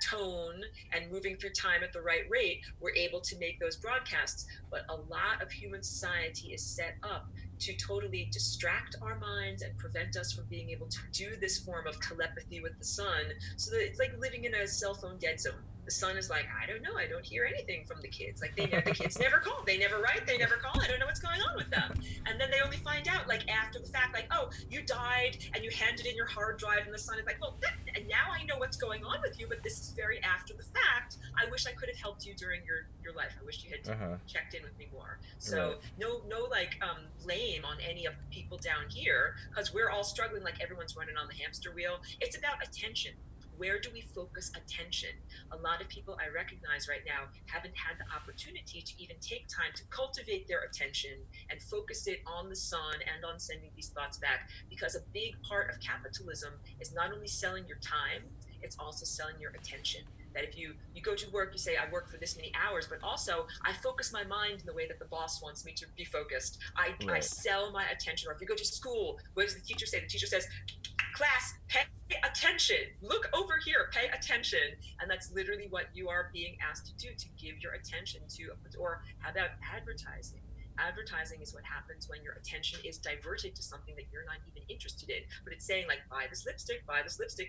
[SPEAKER 2] tone and moving through time at the right rate, we're able to make those broadcasts. But a lot of human society is set up to totally distract our minds and prevent us from being able to do this form of telepathy with the sun. So that it's like living in a cell phone dead zone. The sun is like, I don't know, I don't hear anything from the kids. Like the kids never call, they never write, they never call. I don't know what's going on with them. And then they only find out like after the fact, like, oh, you died and you handed in your hard drive, and the sun is like, well, and now I know what's going on with you, but this is very after the fact. I wish I could have helped you during your life. I wish you had checked in with me more. So no like blame on any of the people down here, because we're all struggling like everyone's running on the hamster wheel. It's about attention. Where do we focus attention? A lot of people I recognize right now haven't had the opportunity to even take time to cultivate their attention and focus it on the sun and on sending these thoughts back, because a big part of capitalism is not only selling your time, it's also selling your attention. That if you go to work, you say, I work for this many hours, but also I focus my mind in the way that the boss wants me to be focused. I sell my attention. Or if you go to school, what does the teacher say? The teacher says, class, pay attention. Look over here, pay attention. And that's literally what you are being asked to do, to give your attention to. Or how about advertising? Advertising is what happens when your attention is diverted to something that you're not even interested in. But it's saying like, buy this lipstick,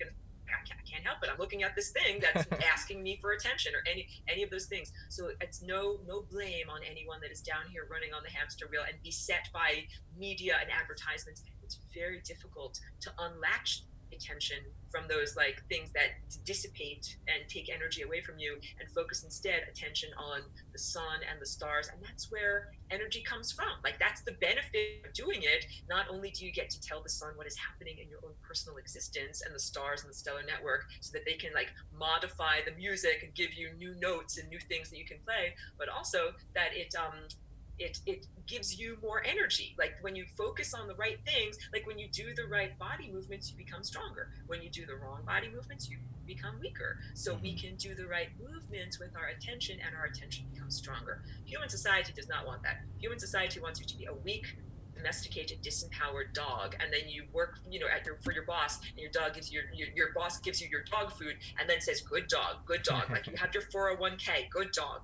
[SPEAKER 2] and I can't help it. I'm looking at this thing that's asking me for attention, or any of those things. So it's no blame on anyone that is down here running on the hamster wheel and beset by media and advertisements. It's very difficult to unlatch attention from those like things that dissipate and take energy away from you, and focus instead attention on the sun and the stars. And that's where energy comes from. Like that's the benefit of doing it. Not only do you get to tell the sun what is happening in your own personal existence and the stars and the stellar network, so that they can like modify the music and give you new notes and new things that you can play, but also that it gives you more energy. Like when you focus on the right things, like when you do the right body movements, you become stronger. When you do the wrong body movements, you become weaker. So we can do the right movements with our attention, and our attention becomes stronger. Human society does not want that. Human society wants you to be a weak, domesticated, disempowered dog, and then you work, for your boss, and your dog gives you your boss gives you your dog food, and then says, good dog, like you have your 401k, good dog.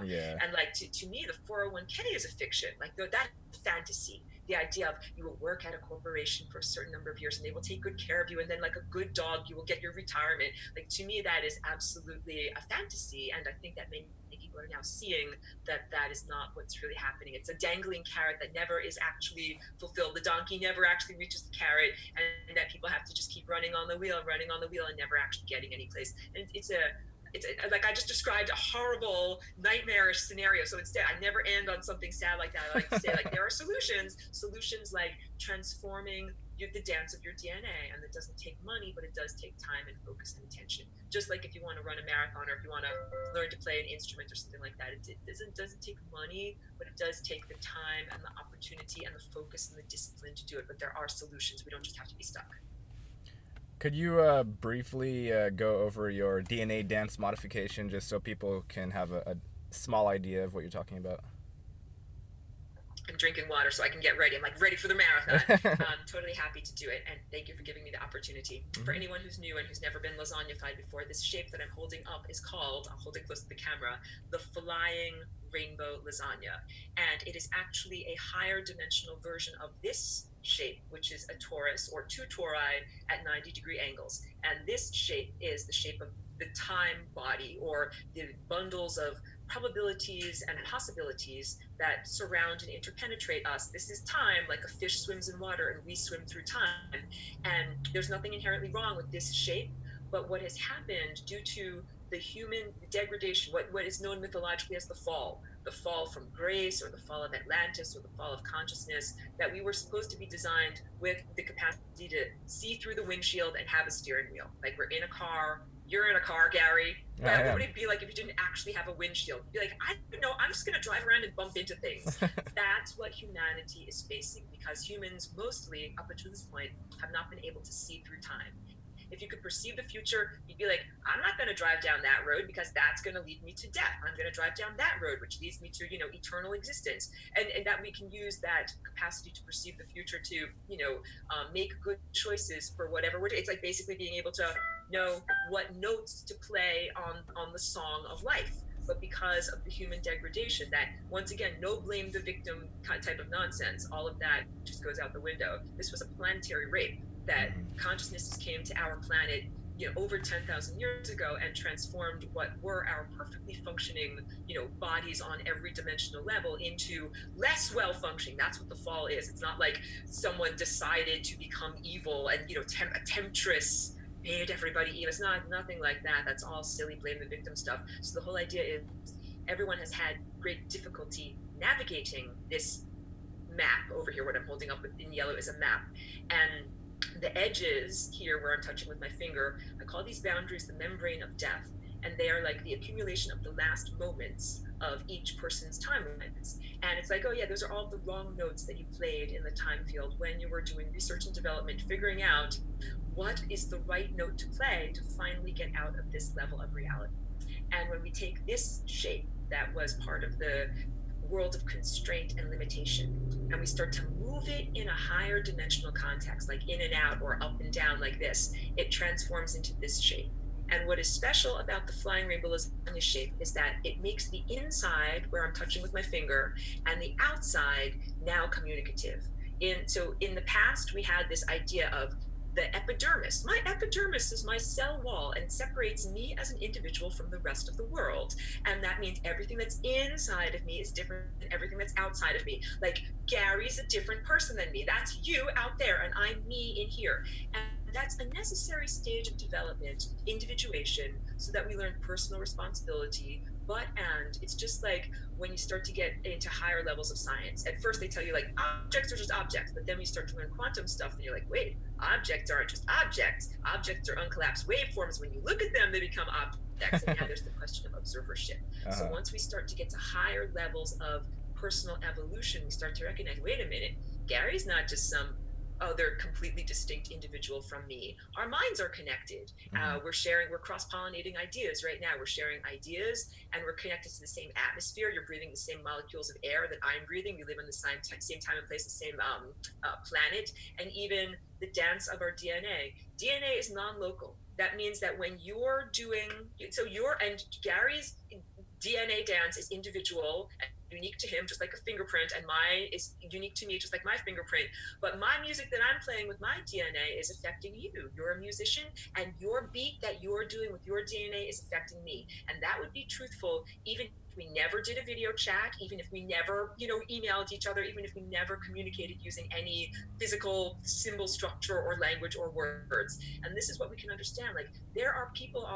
[SPEAKER 1] Yeah.
[SPEAKER 2] And like to me, the 401k is a fiction. Like that fantasy, the idea of you will work at a corporation for a certain number of years and they will take good care of you, and then like a good dog you will get your retirement. Like to me, that is absolutely a fantasy, and I think that many people are now seeing that is not what's really happening. It's a dangling carrot that never is actually fulfilled. The donkey never actually reaches the carrot, and that people have to just keep running on the wheel and never actually getting any place. And it's like I just described a horrible, nightmarish scenario. So instead, I never end on something sad like that. I like to say, like, there are solutions like transforming the dance of your DNA, and it doesn't take money, but it does take time and focus and attention. Just like if you want to run a marathon, or if you want to learn to play an instrument or something like that, it doesn't take money, but it does take the time and the opportunity and the focus and the discipline to do it. But there are solutions. We don't just have to be stuck.
[SPEAKER 1] Could you briefly go over your DNA dance modification, just so people can have a small idea of what you're talking about?
[SPEAKER 2] I'm drinking water so I can get ready. I'm like ready for the marathon. I'm totally happy to do it, and thank you for giving me the opportunity. For anyone who's new and who's never been lasagnified before, this shape that I'm holding up is called, I'll hold it close to the camera, the flying rainbow lasagna. And it is actually a higher dimensional version of this shape, which is a torus, or two tori at 90-degree angles. And this shape is the shape of the time body, or the bundles of probabilities and possibilities that surround and interpenetrate us. This is time, like a fish swims in water and we swim through time. And there's nothing inherently wrong with this shape, but what has happened due to the human degradation, what is known mythologically as the fall from grace, or the fall of Atlantis, or the fall of consciousness, that we were supposed to be designed with the capacity to see through the windshield and have a steering wheel. Like we're in a car, You're in a car, Gary.
[SPEAKER 1] I
[SPEAKER 2] What would
[SPEAKER 1] am.
[SPEAKER 2] it be like if you didn't actually have a windshield? You'd be like, I don't know, I'm just going to drive around and bump into things. That's what humanity is facing, because humans, mostly up until this point, have not been able to see through time. If you could perceive the future, you'd be like, I'm not going to drive down that road because that's going to lead me to death. I'm going to drive down that road, which leads me to, eternal existence. And that we can use that capacity to perceive the future to, make good choices for whatever we're doing. It's like basically being able to know what notes to play on the song of life. But because of the human degradation, that once again, no blame the victim type of nonsense, all of that just goes out the window. This was a planetary rape, that consciousnesses came to our planet over 10,000 years ago and transformed what were our perfectly functioning bodies on every dimensional level into less well functioning. That's what the fall is. It's not like someone decided to become evil and a temptress made everybody evil. It's nothing like that. That's all silly blame the victim stuff. So the whole idea is everyone has had great difficulty navigating this map over here. What I'm holding up in yellow is a map, and the edges here where I'm touching with my finger, I call these boundaries the membrane of death. And they are like the accumulation of the last moments of each person's timelines. And it's like, oh yeah, those are all the wrong notes that you played in the time field when you were doing research and development, figuring out what is the right note to play to finally get out of this level of reality. And when we take this shape that was part of the world of constraint and limitation, and we start to move it in a higher dimensional context, like in and out or up and down like this, it transforms into this shape. And what is special about the flying rainbow lasagna shape is that it makes the inside, where I'm touching with my finger, and the outside now communicative. So in the past, we had this idea of the epidermis. My epidermis is my cell wall and separates me as an individual from the rest of the world. And that means everything that's inside of me is different than everything that's outside of me. Like Gary's a different person than me. That's you out there, and I'm me in here. And that's a necessary stage of development, individuation, so that we learn personal responsibility. And it's just like when you start to get into higher levels of science. At first, they tell you like objects are just objects, but then we start to learn quantum stuff, and you're like, wait, objects aren't just objects. Objects are uncollapsed waveforms. When you look at them, they become objects. And now there's the question of observership. So once we start to get to higher levels of personal evolution, we start to recognize, wait a minute, Gary's not just some other completely distinct individual from me. Our minds are connected. We're cross-pollinating ideas right now. We're sharing ideas, and we're connected to the same atmosphere. You're breathing the same molecules of air that I'm breathing. We live in the same time and place, the same planet, and even the dance of our DNA. DNA is non-local. That means that when you're doing, and Gary's DNA dance is individual and unique to him, just like a fingerprint, and mine is unique to me, just like my fingerprint. But my music that I'm playing with my DNA is affecting you. You're a musician, and your beat that you're doing with your DNA is affecting me. And that would be truthful, even if we never did a video chat, even if we never, emailed each other, even if we never communicated using any physical symbol structure or language or words. And this is what we can understand. Like, there are people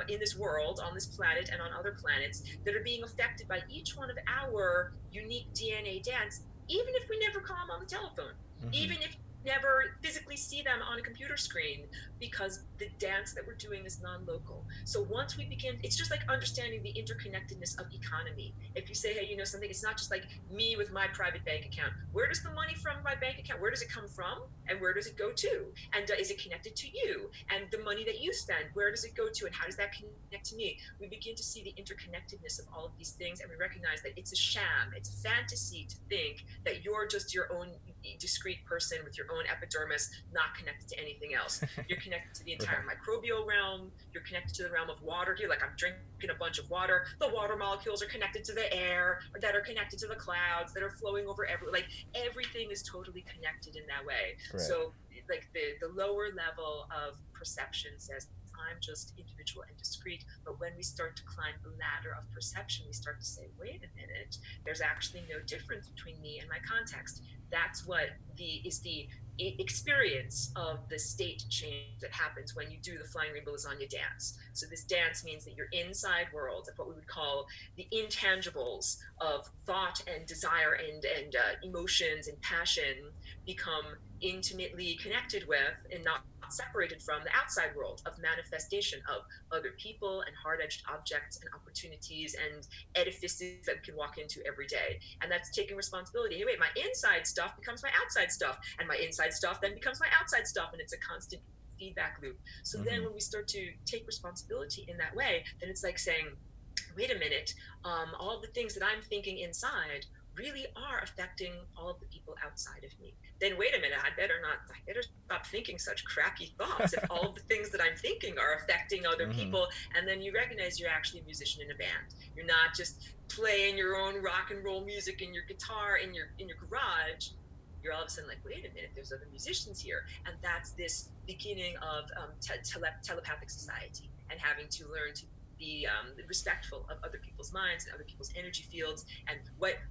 [SPEAKER 2] in this world, on this planet, and on other planets that are being affected by each one of our unique DNA dance, even if we never call them on the telephone, even if we never physically see them on a computer screen, because the dance that we're doing is non-local. So once we begin, it's just like understanding the interconnectedness of economy. If you say, hey, something, it's not just like me with my private bank account. Where does the money from my bank account, where does it come from? And where does it go to? And is it connected to you? And the money that you spend, where does it go to? And how does that connect to me? We begin to see the interconnectedness of all of these things, and we recognize that it's a sham. It's a fantasy to think that you're just your own discrete person with your own epidermis, not connected to anything else. You're connected to the entire microbial realm. You're connected to the realm of water. You're like, I'm drinking a bunch of water. The water molecules are connected to the air, that are connected to the clouds, that are flowing over everything is totally connected in that way. So like the lower level of perception says I'm just individual and discrete. But when we start to climb the ladder of perception, we start to say, wait a minute, there's actually no difference between me and my context. That's what is the experience of the state change that happens when you do the flying rainbow lasagna dance. So this dance means that your inside world, of what we would call the intangibles of thought and desire and emotions and passion, become intimately connected with, and not separated from the outside world of manifestation of other people and hard-edged objects and opportunities and edifices that we can walk into every day. And that's taking responsibility. Hey, wait, my inside stuff becomes my outside stuff, and my inside stuff then becomes my outside stuff, and it's a constant feedback loop. So then when we start to take responsibility in that way, then it's like saying, wait a minute, all the things that I'm thinking inside really are affecting all of the people outside of me. Then wait a minute, I better stop thinking such crappy thoughts if all of the things that I'm thinking are affecting other people. And then you recognize you're actually a musician in a band. You're not just playing your own rock and roll music in your guitar in your garage. You're all of a sudden like, wait a minute, there's other musicians here. And that's this beginning of telepathic society, and having to learn to be respectful of other people's minds and other people's energy fields, and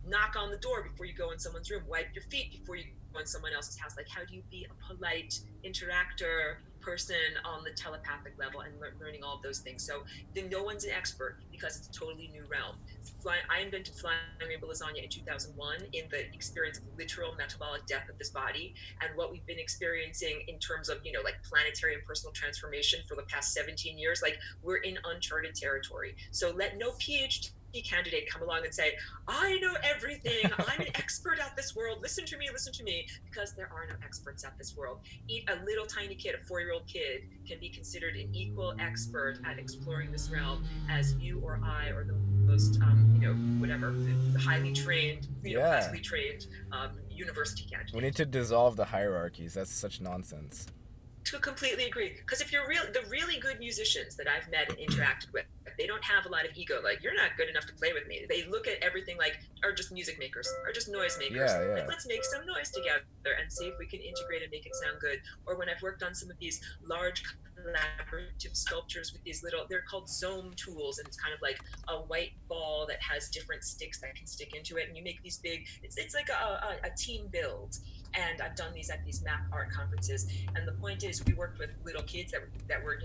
[SPEAKER 2] knock on the door before you go in someone's room, wipe your feet before you go in someone else's house. Like, how do you be a polite interactor person on the telepathic level, and learning all of those things. So then no one's an expert because it's a totally new realm. I invented flying rainbow lasagna in 2001 in the experience of literal metabolic death of this body, and what we've been experiencing in terms of, like planetary and personal transformation for the past 17 years, like we're in uncharted territory. So let no PhD candidate come along and say, I know everything, I'm an expert at this world, listen to me, because there are no experts at this world. A little tiny kid, a 4-year-old kid, can be considered an equal expert at exploring this realm as you or I, or the most whatever, the highly trained, classically trained university candidate.
[SPEAKER 1] We need to dissolve the hierarchies. That's such nonsense.
[SPEAKER 2] To completely agree. Because if you're the really good musicians that I've met and interacted with, they don't have a lot of ego. Like, you're not good enough to play with me. They look at everything like, are just music makers, are just noise makers.
[SPEAKER 1] Yeah.
[SPEAKER 2] Like, let's make some noise together and see if we can integrate and make it sound good. Or when I've worked on some of these large collaborative sculptures with these they're called Zoom tools, and it's kind of like a white ball that has different sticks that can stick into it, and you make these big, it's like a team build. And I've done these at these map art conferences. And the point is, we worked with little kids that were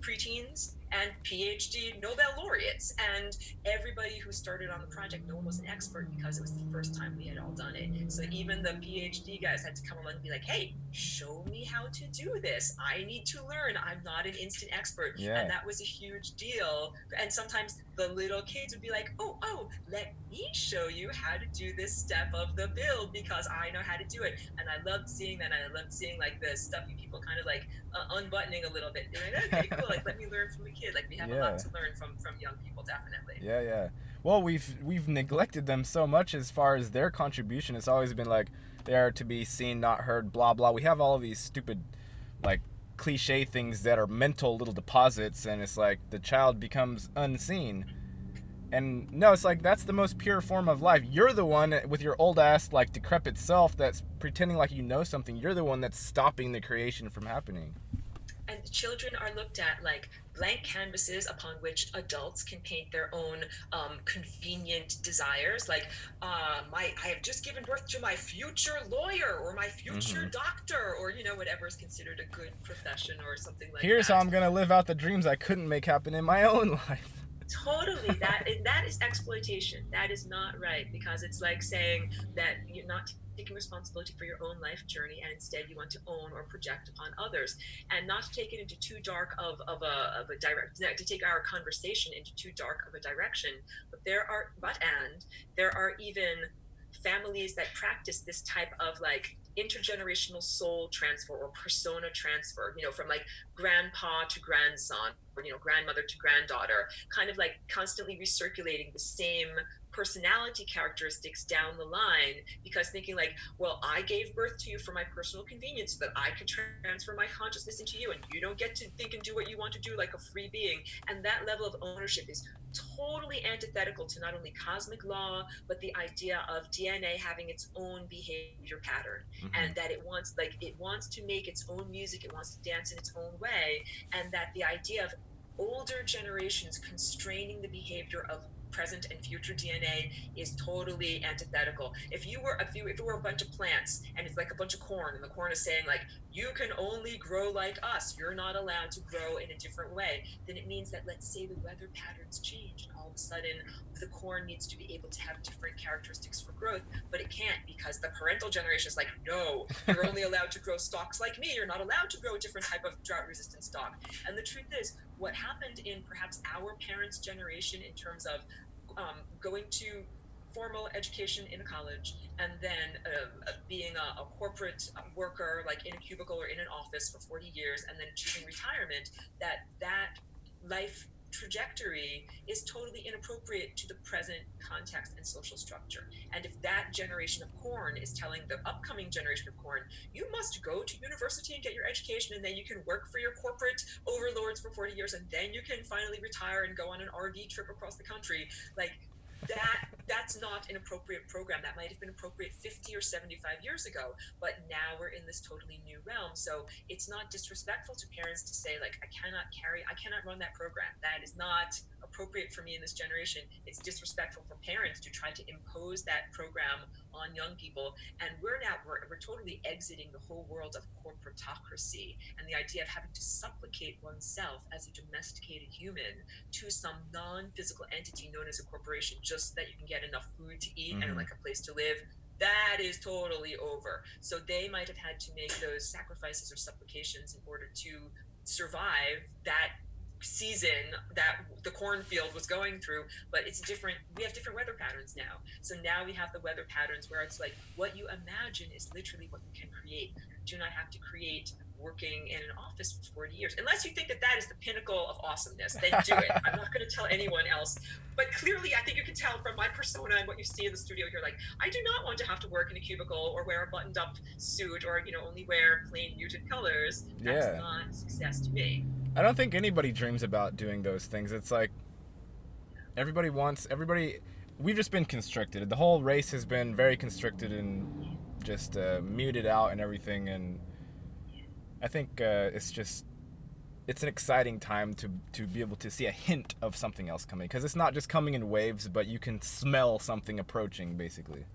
[SPEAKER 2] preteens and PhD Nobel laureates. And everybody who started on the project, no one was an expert because it was the first time we had all done it. So even the PhD guys had to come along and be like, hey, show me how to do this. I need to learn. I'm not an instant expert.
[SPEAKER 1] Yeah.
[SPEAKER 2] And that was a huge deal. And sometimes the little kids would be like, oh, let me show you how to do this step of the build because I know how to do it. And I loved seeing that. And I loved seeing like the stuffy people kind of like unbuttoning a little bit. They're like, okay, cool. Like, let me learn from a kid. Like, we have a lot to learn from young people, definitely.
[SPEAKER 1] Yeah. Well, we've neglected them so much as far as their contribution. It's always been like they are to be seen, not heard, blah blah. We have all of these stupid, like, cliche things that are mental little deposits, and it's like the child becomes unseen. And no, it's like that's the most pure form of life. You're the one with your old ass, like, decrepit self that's pretending like you know something. You're the one that's stopping the creation from happening.
[SPEAKER 2] And children are looked at like blank canvases upon which adults can paint their own convenient desires. Like, I have just given birth to my future lawyer or my future doctor, or whatever is considered a good profession or something like that.
[SPEAKER 1] Here's how I'm gonna live out the dreams I couldn't make happen in my own life.
[SPEAKER 2] Totally. That is exploitation. That is not right, because it's like saying that you're not taking responsibility for your own life journey, and instead you want to own or project upon others, and not to take it into too dark of a direct, to take our conversation into too dark of a direction. But there are even families that practice this type of like intergenerational soul transfer or persona transfer, from like grandpa to grandson, or grandmother to granddaughter, kind of like constantly recirculating the same personality characteristics down the line, because thinking like, well, I gave birth to you for my personal convenience so that I could transfer my consciousness into you, and you don't get to think and do what you want to do like a free being. And that level of ownership is totally antithetical to not only cosmic law, but the idea of DNA having its own behavior pattern, and that it wants to make its own music, it wants to dance in its own way, and that the idea of older generations constraining the behavior of present and future DNA is totally antithetical. If it were a bunch of plants and it's like a bunch of corn, and the corn is saying like, you can only grow like us, you're not allowed to grow in a different way, then it means that, let's say the weather patterns change and all of a sudden the corn needs to be able to have different characteristics for growth, but it can't because the parental generation is like, no, you're only allowed to grow stalks like me, you're not allowed to grow a different type of drought resistant stock. And the truth is, what happened in perhaps our parents' generation in terms of going to formal education in a college and then being a corporate worker, like in a cubicle or in an office for 40 years, and then choosing retirement, that life trajectory is totally inappropriate to the present context and social structure. And if that generation of corn is telling the upcoming generation of corn, you must go to university and get your education, and then you can work for your corporate overlords for 40 years, and then you can finally retire and go on an RV trip across the country, like that's not an appropriate program. That might have been appropriate 50 or 75 years ago, but now we're in this totally new realm. So it's not disrespectful to parents to say like, I cannot run that program. That is not appropriate for me in this generation. It's disrespectful for parents to try to impose that program on young people. And we're totally exiting the whole world of corporatocracy and the idea of having to supplicate oneself as a domesticated human to some non-physical entity known as a corporation just so that you can get enough food to eat and like a place to live. That is totally over. So they might have had to make those sacrifices or supplications in order to survive that season that the cornfield was going through, but we have different weather patterns now. So now we have the weather patterns where it's like, what you imagine is literally what you can create. You do not have to create working in an office for 40 years, unless you think that is the pinnacle of awesomeness. Then do it. I'm not going to tell anyone else, but clearly I think you can tell from my persona and what you see in the studio here, like, I do not want to have to work in a cubicle or wear a buttoned up suit or only wear plain muted colors. That's not success to me.
[SPEAKER 1] I don't think anybody dreams about doing those things. It's like we've just been constricted. The whole race has been very constricted and just muted out and everything. And I think it's an exciting time to be able to see a hint of something else coming, because it's not just coming in waves, but you can smell something approaching, basically.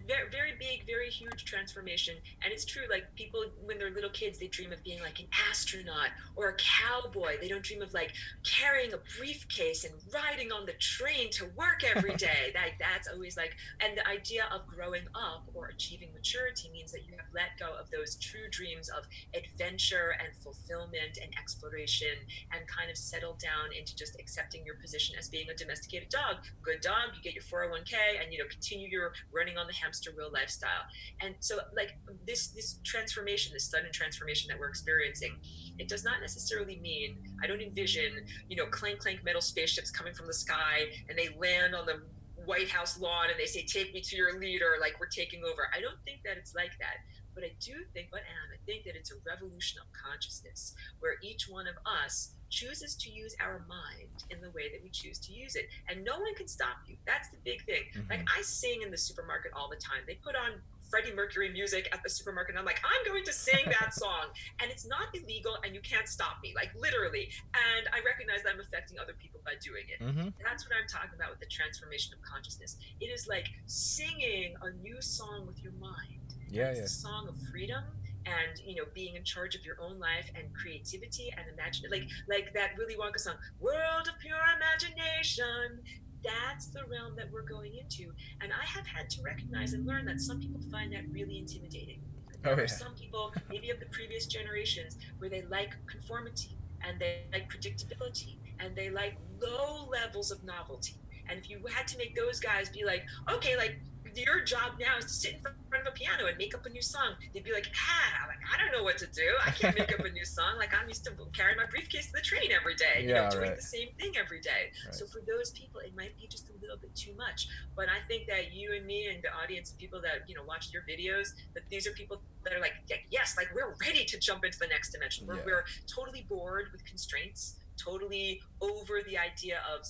[SPEAKER 2] Very, very big, very huge transformation. And it's true, like, people when they're little kids, they dream of being like an astronaut or a cowboy. They don't dream of like carrying a briefcase and riding on the train to work every day. That's always like, and the idea of growing up or achieving maturity means that you have let go of those true dreams of adventure and fulfillment and exploration, and kind of settled down into just accepting your position as being a domesticated dog. Good dog, you get your 401k and continue your running on the hamster wheel lifestyle. And so, like, this transformation, this sudden transformation that we're experiencing, it does not necessarily mean, I don't envision clank clank metal spaceships coming from the sky and they land on the White House lawn and they say, take me to your leader, like we're taking over. I don't think that it's like that. But I do think, I think that it's a revolution of consciousness where each one of us chooses to use our mind in the way that we choose to use it. And no one can stop you. That's the big thing. Like, I sing in the supermarket all the time. They put on Freddie Mercury music at the supermarket, and I'm like, I'm going to sing that song. And it's not illegal, and you can't stop me, like, literally. And I recognize that I'm affecting other people by doing it. That's what I'm talking about with the transformation of consciousness. It is like singing a new song with your mind. It's a song of freedom and being in charge of your own life and creativity and imagine, like that Willy Wonka song, world of pure imagination. That's the realm that we're going into. And I have had to recognize and learn that some people find that really intimidating. There are some people, maybe of the previous generations, where they like conformity and they like predictability and they like low levels of novelty. And if you had to make those guys be like, okay, like, your job now is to sit in front of a piano and make up a new song, they'd be like, I don't know what to do. I can't make up a new song. Like, I'm used to carrying my briefcase to the train every day, doing the same thing every day. Right. So for those people, it might be just a little bit too much. But I think that you and me and the audience of people that watch your videos, that these are people that are like, yes, like, we're ready to jump into the next dimension. We're totally bored with constraints. totally over the idea of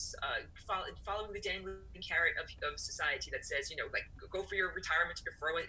[SPEAKER 2] following the dangling carrot of society that says, like, go for your retirement, your 401.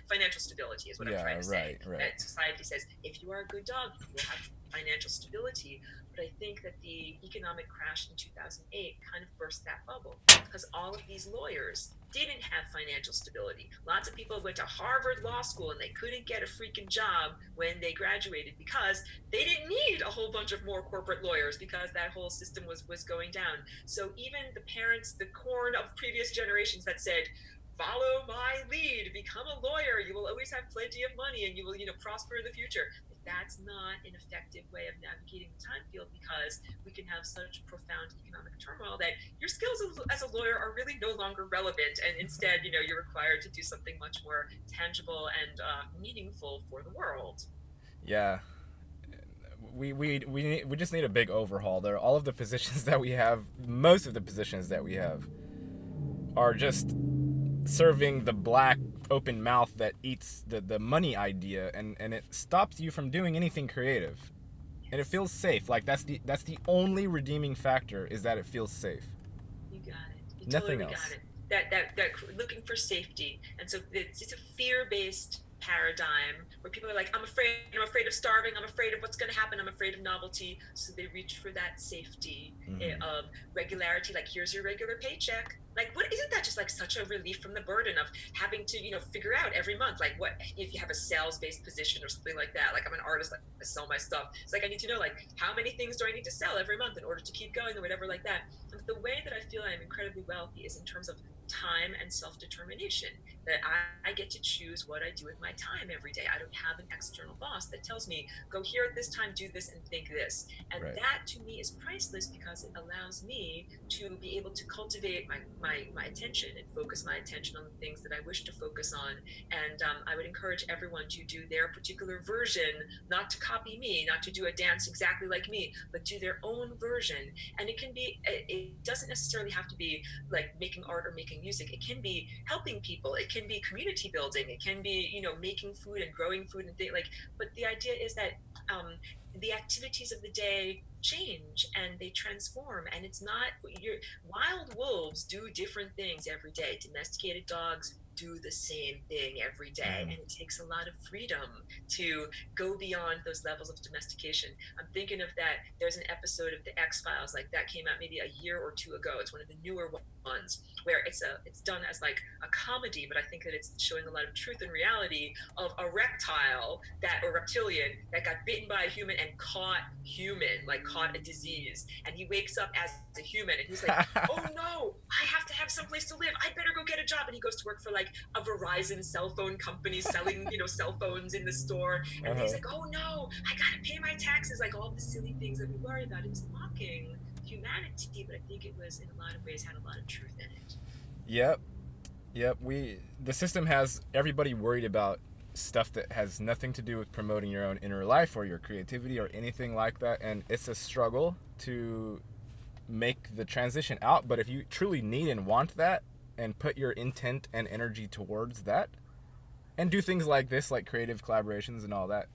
[SPEAKER 2] Financial stability is what I'm
[SPEAKER 1] Yeah,
[SPEAKER 2] trying to say.
[SPEAKER 1] right.
[SPEAKER 2] That society says, if you are a good dog, you will have financial stability. But I think that the economic crash in 2008 kind of burst that bubble, because all of these lawyers didn't have financial stability. Lots of people went to Harvard Law School and they couldn't get a freaking job when they graduated because they didn't need a whole bunch of more corporate lawyers, because that whole system was going down. So even the parents, the corn of previous generations that said, follow my lead, become a lawyer, you will always have plenty of money and you will, prosper in the future. That's not an effective way of navigating the time field, because we can have such profound economic turmoil that your skills as a lawyer are really no longer relevant, and instead, you're required to do something much more tangible and meaningful for the world.
[SPEAKER 1] Yeah, we just need a big overhaul there. All of the positions that we have, most of the positions that we have, are just serving the black open mouth that eats the money idea, and it stops you from doing anything creative. And it feels safe. Like that's the only redeeming factor, is that it feels safe.
[SPEAKER 2] You got it. You
[SPEAKER 1] Nothing
[SPEAKER 2] totally got
[SPEAKER 1] else.
[SPEAKER 2] it. That looking for safety, and so it's a fear-based paradigm where people are like, I'm afraid of starving, I'm afraid of what's going to happen, I'm afraid of novelty, so they reach for that safety of regularity. Like, here's your regular paycheck. Like, what, isn't that just like such a relief from the burden of having to figure out every month, like, what if you have a sales-based position or something like that. Like, I'm an artist, like, I sell my stuff. It's like, I need to know, like, how many things do I need to sell every month in order to keep going, or whatever like that. And the way that I feel I'm incredibly wealthy is in terms of time and self-determination, that I get to choose what I do with my time every day. I don't have an external boss that tells me, go here at this time, do this, and think this. And
[SPEAKER 1] Right.
[SPEAKER 2] that to me is priceless, because it allows me to be able to cultivate my attention and focus my attention on the things that I wish to focus on. And I would encourage everyone to do their particular version, not to copy me, not to do a dance exactly like me, but do their own version. And it doesn't necessarily have to be like making art or making music. It can be helping people, it can be community building, it can be making food and growing food and things like. But the idea is that the activities of the day change and they transform, and it's not your wild wolves do different things every day. Domesticated dogs do the same thing every day, and it takes a lot of freedom to go beyond those levels of domestication. I'm thinking of that. There's an episode of the X-Files, like, that came out maybe a year or two ago. It's one of the newer ones, where it's done as like a comedy, but I think that it's showing a lot of truth and reality of a reptilian that got bitten by a human and caught a disease, and he wakes up as a human and he's like, oh no, I have to have someplace to live, I better go get a job. And he goes to work for like a Verizon cell phone company selling cell phones in the store. And he's like, oh no, I gotta pay my taxes, like all the silly things that we worry about. It was mocking humanity, but I think it was in a lot of ways had a lot of truth in it.
[SPEAKER 1] Yep. Yep. The system has everybody worried about stuff that has nothing to do with promoting your own inner life or your creativity or anything like that, and it's a struggle to make the transition out. But if you truly need and want that, and put your intent and energy towards that, and do things like this, like creative collaborations and all that,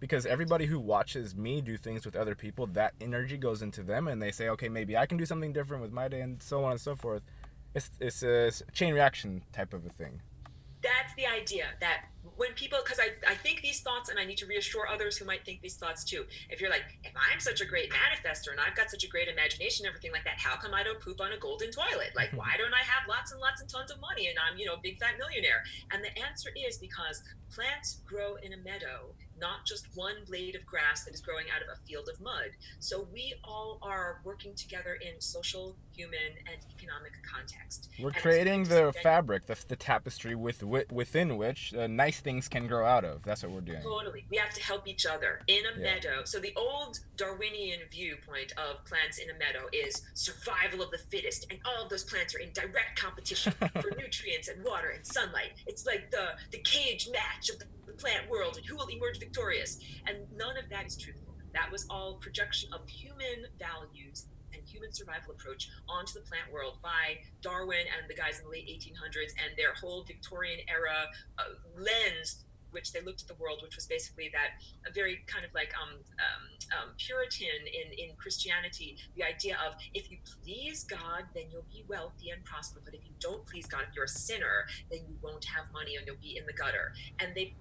[SPEAKER 1] because everybody who watches me do things with other people, that energy goes into them, and they say, okay, maybe I can do something different with my day, and so on and so forth. It's a chain reaction type of a thing.
[SPEAKER 2] That's the idea, that when people, because I think these thoughts, and I need to reassure others who might think these thoughts too. If you're like, if I'm such a great manifester and I've got such a great imagination, everything like that, how come I don't poop on a golden toilet? Like, why don't I have lots and lots and tons of money and I'm a big fat millionaire? And the answer is because plants grow in a meadow, not just one blade of grass that is growing out of a field of mud. So we all are working together in social, human, and economic context.
[SPEAKER 1] We're
[SPEAKER 2] And
[SPEAKER 1] creating the fabric, the tapestry within which nice things can grow out of. That's what we're doing.
[SPEAKER 2] Totally. We have to help each other in a meadow. So the old Darwinian viewpoint of plants in a meadow is survival of the fittest, and all of those plants are in direct competition for nutrients and water and sunlight. It's like the cage match of the plant world, and who will emerge victorious. And none of that is truthful. That was all projection of human values and human survival approach onto the plant world by Darwin and the guys in the late 1800s and their whole Victorian era lens which they looked at the world, which was basically that a very kind of like Puritan in Christianity, the idea of if you please God, then you'll be wealthy and prosper. But if you don't please God, if you're a sinner, then you won't have money and you'll be in the gutter. And they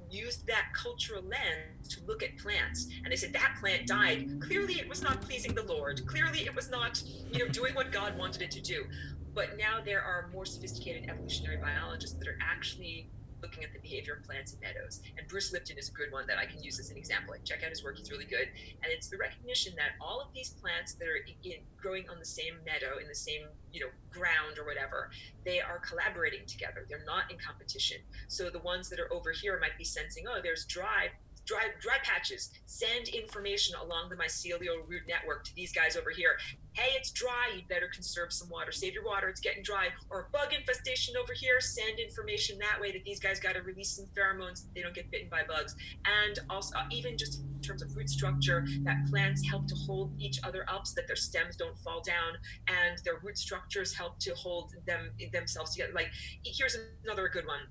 [SPEAKER 2] used that cultural lens to look at plants, and they said that plant died, clearly it was not pleasing the Lord, clearly it was not, doing what God wanted it to do. But now there are more sophisticated evolutionary biologists that are actually looking at the behavior of plants in meadows. And Bruce Lipton is a good one that I can use as an example. Like, check out his work, he's really good. And it's the recognition that all of these plants that are growing on the same meadow, in the same, ground or whatever, they are collaborating together. They're not in competition. So the ones that are over here might be sensing, oh, there's dry patches. Send information along the mycelial root network to these guys over here. Hey, it's dry, you'd better conserve some water. Save your water, it's getting dry. Or bug infestation over here, send information that way that these guys got to release some pheromones so they don't get bitten by bugs. And also, even just in terms of root structure, that plants help to hold each other up so that their stems don't fall down, and their root structures help to hold themselves together. Like, here's another good one.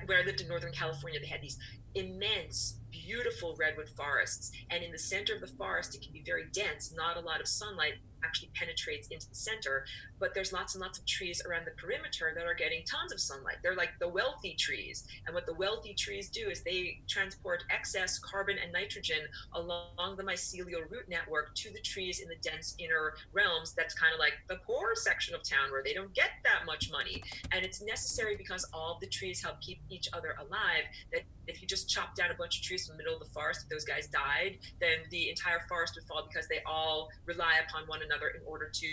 [SPEAKER 2] Where I lived in Northern California, they had these immense, beautiful redwood forests. And in the center of the forest, it can be very dense. Not a lot of sunlight actually penetrates into the center, but there's lots and lots of trees around the perimeter that are getting tons of sunlight. They're like the wealthy trees. And what the wealthy trees do is they transport excess carbon and nitrogen along the mycelial root network to the trees in the dense inner realms. That's kind of like the poor section of town where they don't get that much money. And it's necessary because all of the trees help keep each other alive. That if you just chop down a bunch of trees from the middle of the forest, if those guys died, then the entire forest would fall because they all rely upon one another in order to,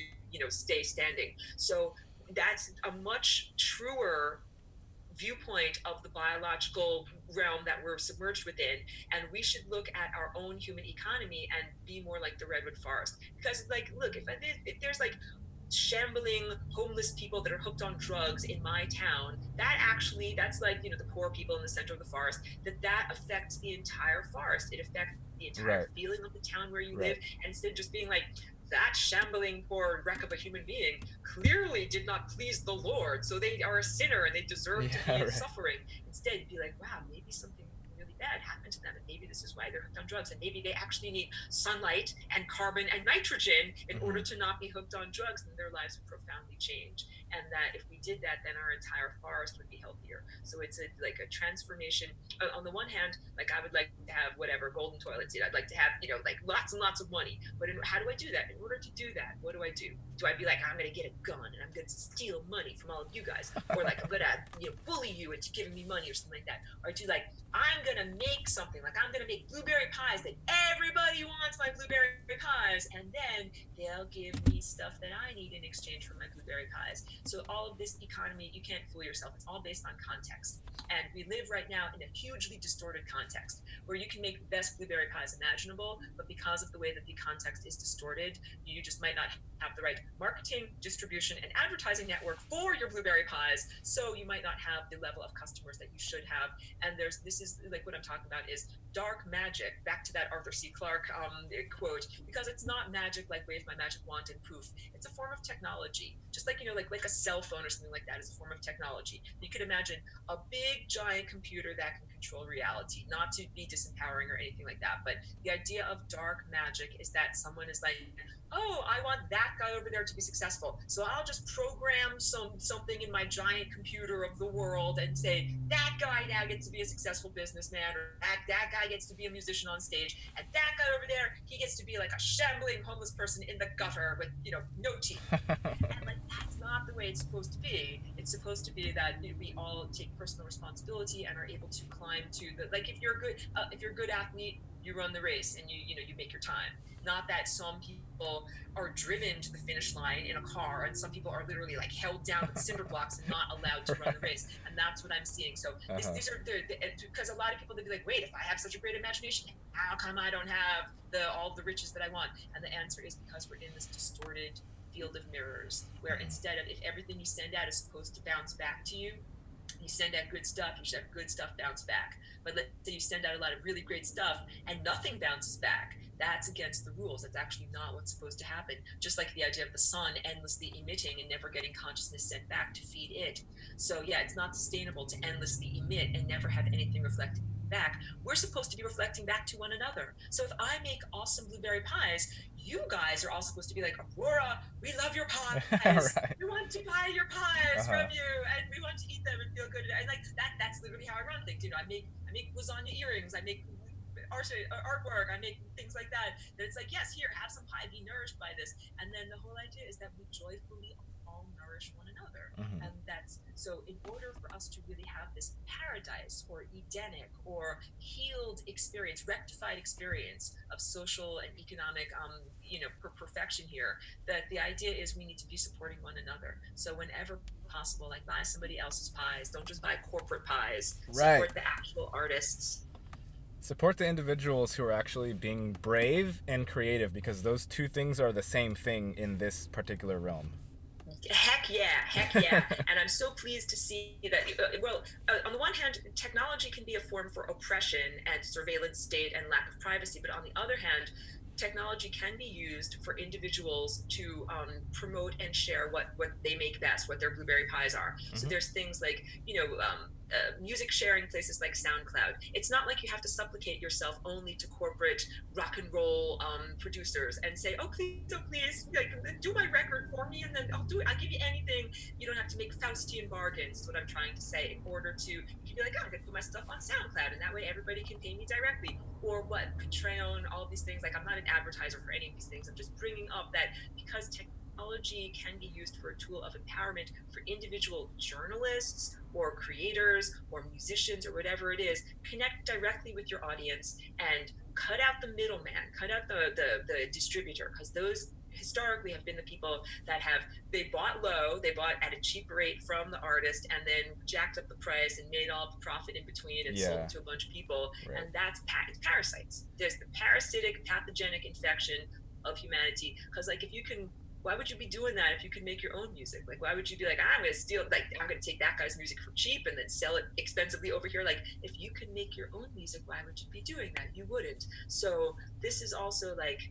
[SPEAKER 2] stay standing. So that's a much truer viewpoint of the biological realm that we're submerged within. And we should look at our own human economy and be more like the redwood forest. Because, like, look, if there's like shambling homeless people that are hooked on drugs in my town, that's like, the poor people in the center of the forest, that affects the entire forest. It affects the entire
[SPEAKER 1] Right.
[SPEAKER 2] feeling of the town where you live.
[SPEAKER 1] Right.
[SPEAKER 2] And instead of just being like, that shambling poor wreck of a human being clearly did not please the Lord, so they are a sinner and they deserve to be
[SPEAKER 1] Yeah.
[SPEAKER 2] in
[SPEAKER 1] Right.
[SPEAKER 2] suffering. Instead, be like, wow, maybe something really bad happened to them, and maybe this is why they're hooked on drugs, and maybe they actually need sunlight and carbon and nitrogen in order to not be hooked on drugs, and their lives would profoundly change. And that if we did that, then our entire forest would be healthier. So it's like a transformation. On the one hand, like, I would like to have whatever golden toilets. I'd like to have, like, lots and lots of money. But how do I do that? In order to do that, what do I do? Do I be like, I'm gonna get a gun and I'm gonna steal money from all of you guys, or like, I'm gonna bully you into giving me money or something like that? Or I do like, I'm gonna make something, like I'm gonna make blueberry pies that everybody wants my blueberry pies, and then they'll give me stuff that I need in exchange for my blueberry pies. So all of this economy, you can't fool yourself. It's all based on context. And we live right now in a hugely distorted context where you can make the best blueberry pies imaginable, but because of the way that the context is distorted, you just might not have the right marketing, distribution, and advertising network for your blueberry pies. So you might not have the level of customers that you should have. And this is like what I'm talking about is dark magic. Back to that Arthur C. Clarke quote, because it's not magic like wave my magic wand and poof. It's a form of technology, just like, like a cell phone or something like that is a form of technology. You could imagine a big giant computer that can control reality, not to be disempowering or anything like that. But the idea of dark magic is that someone is like, oh, I want that guy over there to be successful, so I'll just program something in my giant computer of the world and say that guy now gets to be a successful businessman, or that guy gets to be a musician on stage, and that guy over there, he gets to be like a shambling homeless person in the gutter with no teeth. And like, that's not the way it's supposed to be. It's supposed to be that we all take personal responsibility and are able to climb to the, like, if you're a good athlete, you run the race and you make your time. Not that some people are driven to the finish line in a car, and some people are literally like held down with cinder blocks and not allowed to run the race. And that's what I'm seeing. So these are because a lot of people, they'd be like, wait, if I have such a great imagination, how come I don't have all the riches that I want? And the answer is because we're in this distorted field of mirrors, where instead of, if everything you send out is supposed to bounce back to you, You send out good stuff, you should have good stuff bounce back. But let's say you send out a lot of really great stuff and nothing bounces back. That's against the rules. That's actually not what's supposed to happen. Just like the idea of the sun endlessly emitting and never getting consciousness sent back to feed it. So yeah, it's not sustainable to endlessly emit and never have anything reflected back. We're supposed to be reflecting back to one another. So if I make awesome blueberry pies, you guys are all supposed to be like, Aurora, we love your pies.
[SPEAKER 1] Right.
[SPEAKER 2] We want to buy your pies from you, and we want to eat them and feel good. And like that's literally how I run things. You know, I make lasagna earrings. I make artwork. I make things like that. That it's like, yes, here, have some pie, be nourished by this. And then the whole idea is that we joyfully all nourish one another. And that's so in order for us to really have this paradise or Edenic or healed experience, rectified experience of social and economic perfection here, that the idea is we need to be supporting one another. So whenever possible, like buy somebody else's pies. Don't just buy corporate pies.
[SPEAKER 1] Right.
[SPEAKER 2] Support the actual artists.
[SPEAKER 1] Support the individuals who are actually being brave and creative, because those two things are the same thing in this particular realm.
[SPEAKER 2] Heck yeah. And I'm so pleased to see that, on the one hand, technology can be a form for oppression and surveillance state and lack of privacy. But on the other hand, technology can be used for individuals to promote and share what they make best, what their blueberry pies are. So there's things like, music sharing places like SoundCloud. It's not like you have to supplicate yourself only to corporate rock and roll producers and say, oh please, like, do my record for me, and then I'll do it. I'll give you anything. You don't have to make Faustian bargains, is what I'm trying to say, in order to, you can be like, oh, I'm gonna put my stuff on SoundCloud, and that way everybody can pay me directly. Or what, Patreon, all these things. Like, I'm not an advertiser for any of these things. I'm just bringing up that because technology can be used for a tool of empowerment for individual journalists or creators or musicians or whatever it is, connect directly with your audience and cut out the middleman, cut out the distributor, because those historically have been the people that they bought low, they bought at a cheap rate from the artist, and then jacked up the price and made all the profit in between and sold it to a bunch of people. Right. And that's it's parasites. There's the parasitic, pathogenic infection of humanity. Because like, if you can, why would you be doing that if you could make your own music? Like, why would you be like, I'm going to steal, like, I'm going to take that guy's music for cheap and then sell it expensively over here? Like, if you could make your own music, why would you be doing that? You wouldn't. So this is also like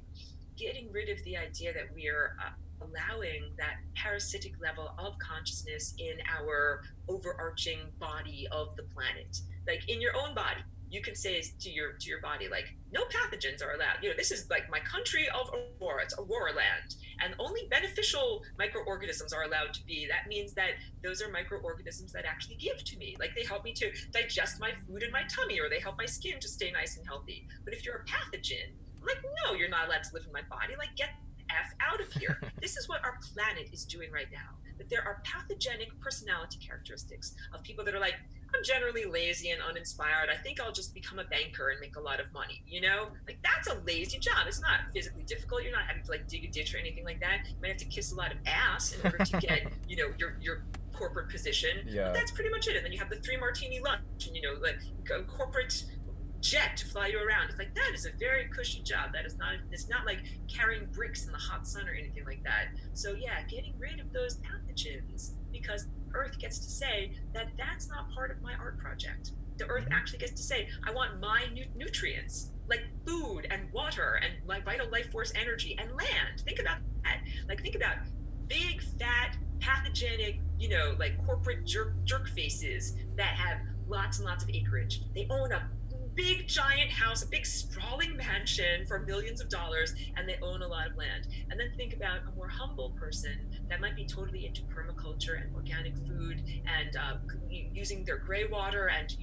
[SPEAKER 2] getting rid of the idea that we are allowing that parasitic level of consciousness in our overarching body of the planet. Like, in your own body, you can say to your body, like, no pathogens are allowed. This is like my country of Aurora. It's Aurora land, and only beneficial microorganisms are allowed to be. That means that those are microorganisms that actually give to me. Like, they help me to digest my food in my tummy, or they help my skin to stay nice and healthy. But if you're a pathogen, like, no, you're not allowed to live in my body. Like, get the F out of here. This is what our planet is doing right now. That there are pathogenic personality characteristics of people that are like, I'm generally lazy and uninspired. I think I'll just become a banker and make a lot of money. Like, that's a lazy job. It's not physically difficult. You're not having to like dig a ditch or anything like that. You might have to kiss a lot of ass in order to get, your corporate position. Yeah. But that's pretty much it. And then you have the 3 martini lunch and, like a corporate jet to fly you around. It's like, that is a very cushy job. That is not, it's not like carrying bricks in the hot sun or anything like that. So yeah, getting rid of those pathogens, because Earth gets to say that that's not part of my art project. The Earth actually gets to say, I want my nutrients, like food and water and my vital life force energy and land. Think about that. Like, think about big, fat, pathogenic, like corporate jerk faces that have lots and lots of acreage. They own a big giant house, a big sprawling mansion for millions of dollars, and they own a lot of land. And then think about a more humble person that might be totally into permaculture and organic food and using their gray water and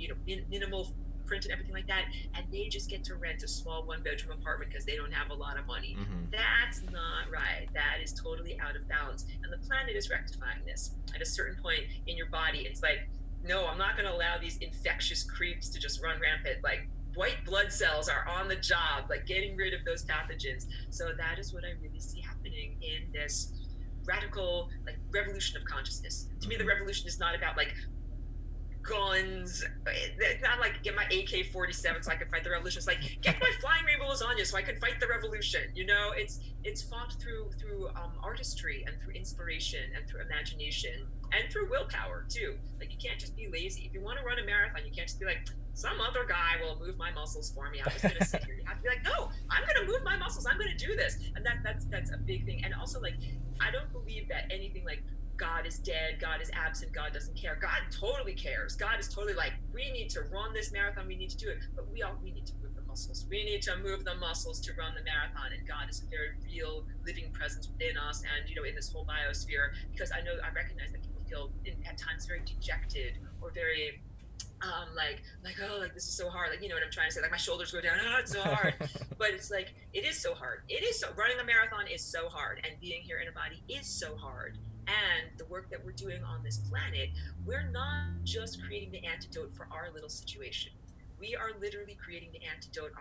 [SPEAKER 2] minimal footprint and everything like that, and they just get to rent a small 1-bedroom apartment because they don't have a lot of money. That's not right. That is totally out of balance, and the planet is rectifying this. At a certain point in your body, it's like, no, I'm not going to allow these infectious creeps to just run rampant. Like, white blood cells are on the job, like getting rid of those pathogens. So that is what I really see happening in this radical, like, revolution of consciousness. To me, the revolution is not about like guns. It's not like get my AK-47 so I can fight the revolution. It's like get my flying rainbow lasagna so I can fight the revolution. You know, it's fought through artistry and through inspiration and through imagination and through willpower too. Like you can't just be lazy. If you want to run a marathon, you can't just be like some other guy will move my muscles for me. I'm just gonna sit here. You have to be like, no, I'm gonna move my muscles. I'm gonna do this. And that's a big thing. And also like I don't believe that anything like God is dead, God is absent, God doesn't care. God totally cares. God is totally like, we need to run this marathon, we need to do it, but we need to move the muscles. We need to move the muscles to run the marathon. And God is a very real living presence within us and, you know, in this whole biosphere, because I recognize that people feel at times very dejected or very like this is so hard, like, you know what I'm trying to say, like my shoulders go down, it's so hard. But it's like it is so hard. Running a marathon is so hard, and being here in a body is so hard. And the work that we're doing on this planet, we're not just creating the antidote for our little situation. We are literally creating the antidote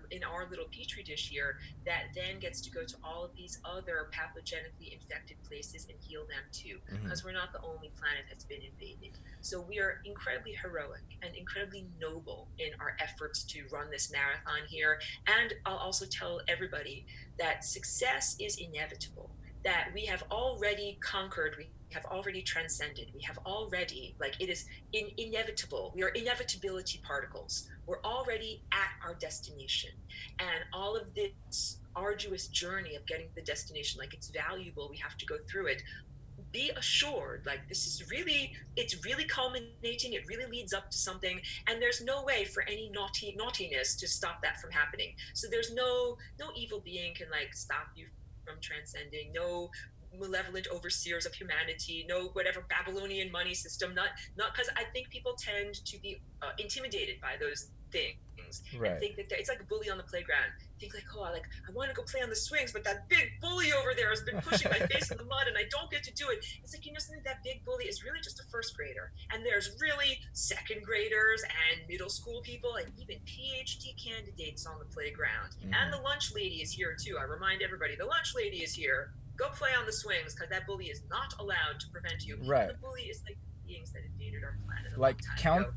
[SPEAKER 2] in our little petri dish here that then gets to go to all of these other pathogenically infected places and heal them too, because we're not the only planet that's been invaded. So we are incredibly heroic and incredibly noble in our efforts to run this marathon here. And I'll also tell everybody that success is inevitable, that we have already conquered, we have already transcended, we have already, like, it is inevitable. We are inevitability particles. We're already at our destination. And all of this arduous journey of getting to the destination, like, it's valuable, we have to go through it. Be assured, like, this is really, it's really culminating, it really leads up to something, and there's no way for any naughtiness to stop that from happening. So there's no evil being can like stop you from transcending, no malevolent overseers of humanity, no whatever Babylonian money system, not because I think people tend to be intimidated by those things,
[SPEAKER 1] Right.
[SPEAKER 2] and think that it's like a bully on the playground. Think like, oh, I want to go play on the swings, but that big bully over there has been pushing my face in the mud and I don't get to do it. It's like, you know, something, that big bully is really just a first grader, and there's really second graders and middle school people and even PhD candidates on the playground. And the lunch lady is here too. I remind everybody, the lunch lady is here. Go play on the swings, because that bully is not allowed to prevent you.
[SPEAKER 1] Right.
[SPEAKER 2] And the bully is like beings that invaded our planet a
[SPEAKER 1] like
[SPEAKER 2] long time ago.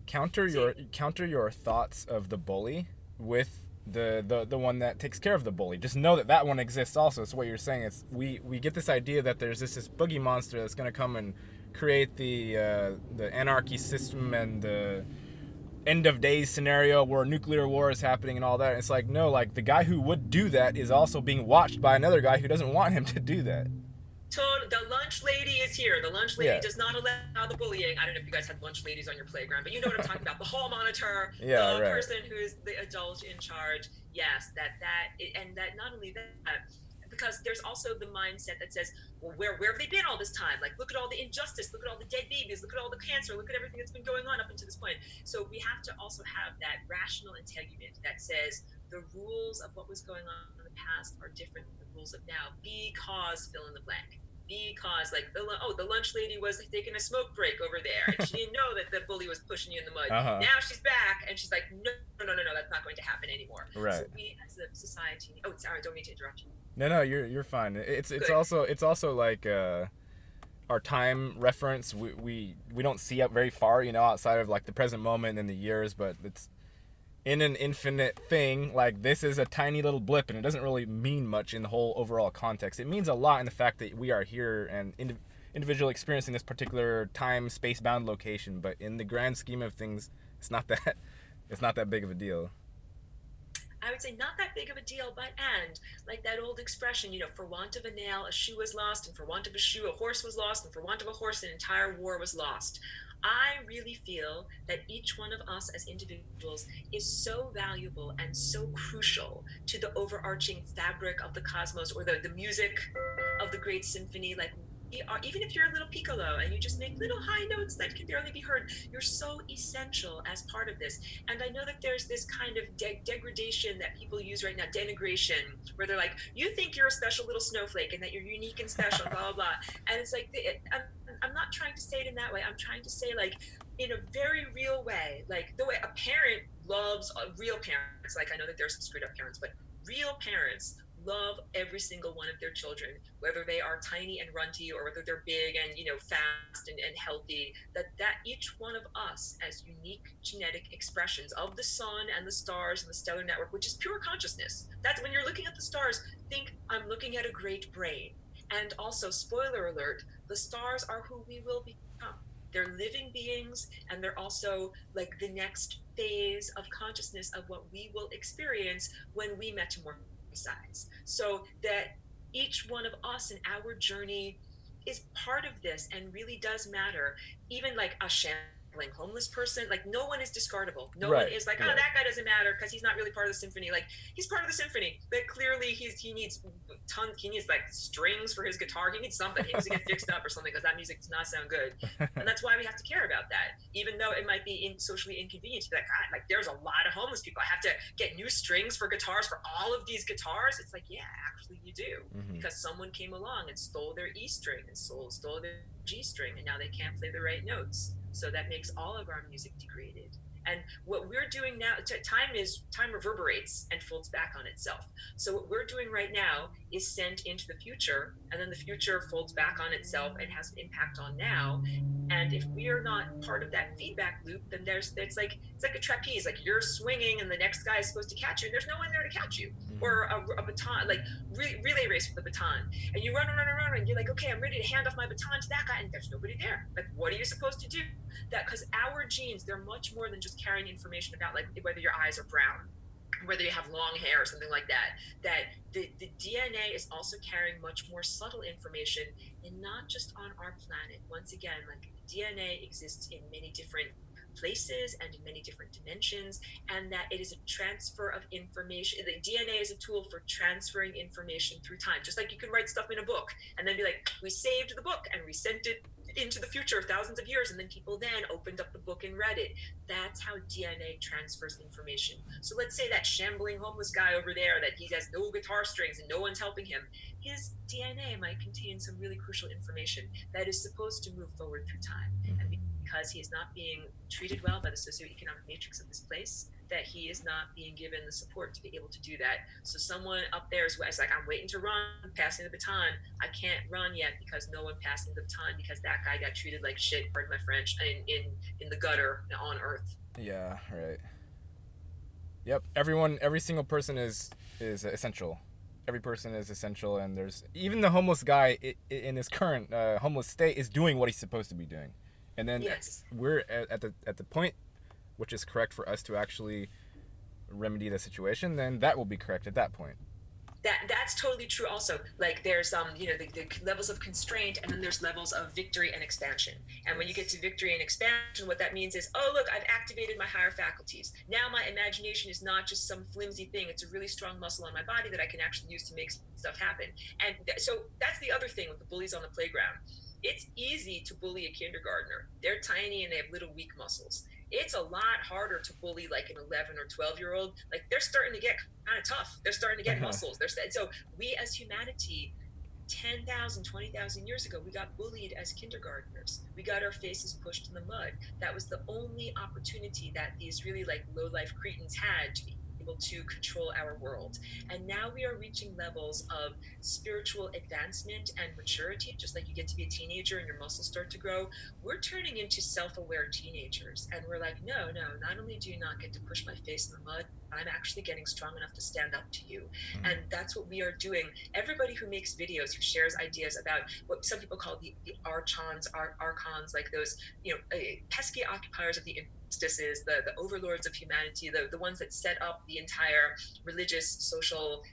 [SPEAKER 1] Counter your thoughts of the bully with the one that takes care of the bully. Just know that one exists also. So what you're saying is we get this idea that there's this boogie monster that's going to come and create the anarchy system and the end of days scenario where nuclear war is happening and all that. And it's like, no, like the guy who would do that is also being watched by another guy who doesn't want him to do that.
[SPEAKER 2] The lunch lady is here. The lunch lady does not allow the bullying. I don't know if you guys had lunch ladies on your playground, but you know what I'm talking about. The hall monitor, the person who's the adult in charge. Yes, and that not only that, because there's also the mindset that says, well, where have they been all this time? Like, look at all the injustice, look at all the dead babies, look at all the cancer, look at everything that's been going on up until this point. So we have to also have that rational integument that says the rules of what was going on in the past are different than the rules of now, because fill in the blank. Because like the lunch lady was taking a smoke break over there, and she didn't know that the bully was pushing you in the mud. Now she's back, and she's like, no, that's not going to happen anymore.
[SPEAKER 1] Right.
[SPEAKER 2] So we as a society. Oh, sorry, I don't mean to interrupt you.
[SPEAKER 1] No, you're fine. It's also like our time reference. We don't see up very far, you know, outside of like the present moment and the years, but it's in an infinite thing. Like, this is a tiny little blip, and it doesn't really mean much in the whole overall context. It means a lot in the fact that we are here and individually experiencing this particular time space bound location, but in the grand scheme of things, it's not that big of a deal.
[SPEAKER 2] I would say not that big of a deal, but and like that old expression, you know, for want of a nail, a shoe was lost, and for want of a shoe, a horse was lost, and for want of a horse, an entire war was lost. I really feel that each one of us as individuals is so valuable and so crucial to the overarching fabric of the cosmos, or the music of the great symphony. Like, even if you're a little piccolo and you just make little high notes that can barely be heard, you're so essential as part of this. And I know that there's this kind of degradation that people use right now, denigration, where they're like, you think you're a special little snowflake and that you're unique and special, blah, blah, blah. And it's like, I'm not trying to say it in that way. I'm trying to say, like, in a very real way, like the way a parent loves real parents. Like, I know that there's some screwed up parents, but real parents love every single one of their children, whether they are tiny and runty or whether they're big and, fast and healthy, that each one of us as unique genetic expressions of the sun and the stars and the stellar network, which is pure consciousness. That's when you're looking at the stars, think I'm looking at a great brain. And also, spoiler alert, the stars are who we will become. They're living beings, and they're also like the next phase of consciousness of what we will experience when we metamorphosize. So that each one of us in our journey is part of this and really does matter. Even like a shambling homeless person, like no one is discardable. No one
[SPEAKER 1] Right.
[SPEAKER 2] is like, oh,
[SPEAKER 1] Right.
[SPEAKER 2] that guy doesn't matter because he's not really part of the symphony. Like he's part of the symphony, but clearly he needs tons. He needs like strings for his guitar. He needs something. He needs to get fixed up or something because that music does not sound good. And that's why we have to care about that, even though it might be socially inconvenient to be like, God, like there's a lot of homeless people. I have to get new strings for guitars for all of these guitars. It's like, yeah, actually you do, because someone came along and stole their E string and stole their G string, and now they can't play the right notes. So that makes all of our music degraded. And what we're doing now, time reverberates and folds back on itself. So what we're doing right now is sent into the future, and then the future folds back on itself and has an impact on now. And if we are not part of that feedback loop, then it's like a trapeze. Like you're swinging, and the next guy is supposed to catch you, and there's no one there to catch you. Or a baton, like relay race with a baton, and you run, and you're like, okay, I'm ready to hand off my baton to that guy, and there's nobody there. Like, what are you supposed to do? That because our genes, they're much more than just carrying information about like whether your eyes are brown, whether you have long hair or something like that. That the DNA is also carrying much more subtle information, and not just on our planet. Once again, like DNA exists in many different places and in many different dimensions, and that it is a transfer of information. The DNA is a tool for transferring information through time, just like you can write stuff in a book and then be like, we saved the book and we sent it into the future thousands of years, and then people then opened up the book and read it. That's how DNA transfers information. So let's say that shambling homeless guy over there, that he has no guitar strings and no one's helping him, his DNA might contain some really crucial information that is supposed to move forward through time. And because he is not being treated well by the socioeconomic matrix of this place, that he is not being given the support to be able to do that. So someone up there is like, I'm waiting to run, passing the baton. I can't run yet because no one passed me the baton because that guy got treated like shit, pardon my French, in the gutter on Earth.
[SPEAKER 1] Yeah, right. Yep, every single person is essential. Every person is essential, and there's even the homeless guy in his current homeless state is doing what he's supposed to be doing. And then we're at the point which is correct for us to actually remedy the situation, then that will be correct at that point.
[SPEAKER 2] That's totally true also. Like there's the levels of constraint, and then there's levels of victory and expansion. And when you get to victory and expansion, what that means is, oh look, I've activated my higher faculties. Now my imagination is not just some flimsy thing. It's a really strong muscle on my body that I can actually use to make stuff happen. And so that's the other thing with the bullies on the playground. It's easy to bully a kindergartner. They're tiny and they have little weak muscles. It's a lot harder to bully like an 11 or 12-year-old. Like they're starting to get kind of tough. They're starting to get muscles. So we as humanity, 10,000, 20,000 years ago, we got bullied as kindergartners. We got our faces pushed in the mud. That was the only opportunity that these really like low-life cretins had to be able to control our world. And now we are reaching levels of spiritual advancement and maturity, just like you get to be a teenager and your muscles start to grow. We're turning into self-aware teenagers, and we're like, no, not only do you not get to push my face in the mud, I'm actually getting strong enough to stand up to you. And that's what we are doing. Everybody who makes videos, who shares ideas about what some people call the archons, like those pesky occupiers of the injustices, the overlords of humanity, the ones that set up the entire religious, social,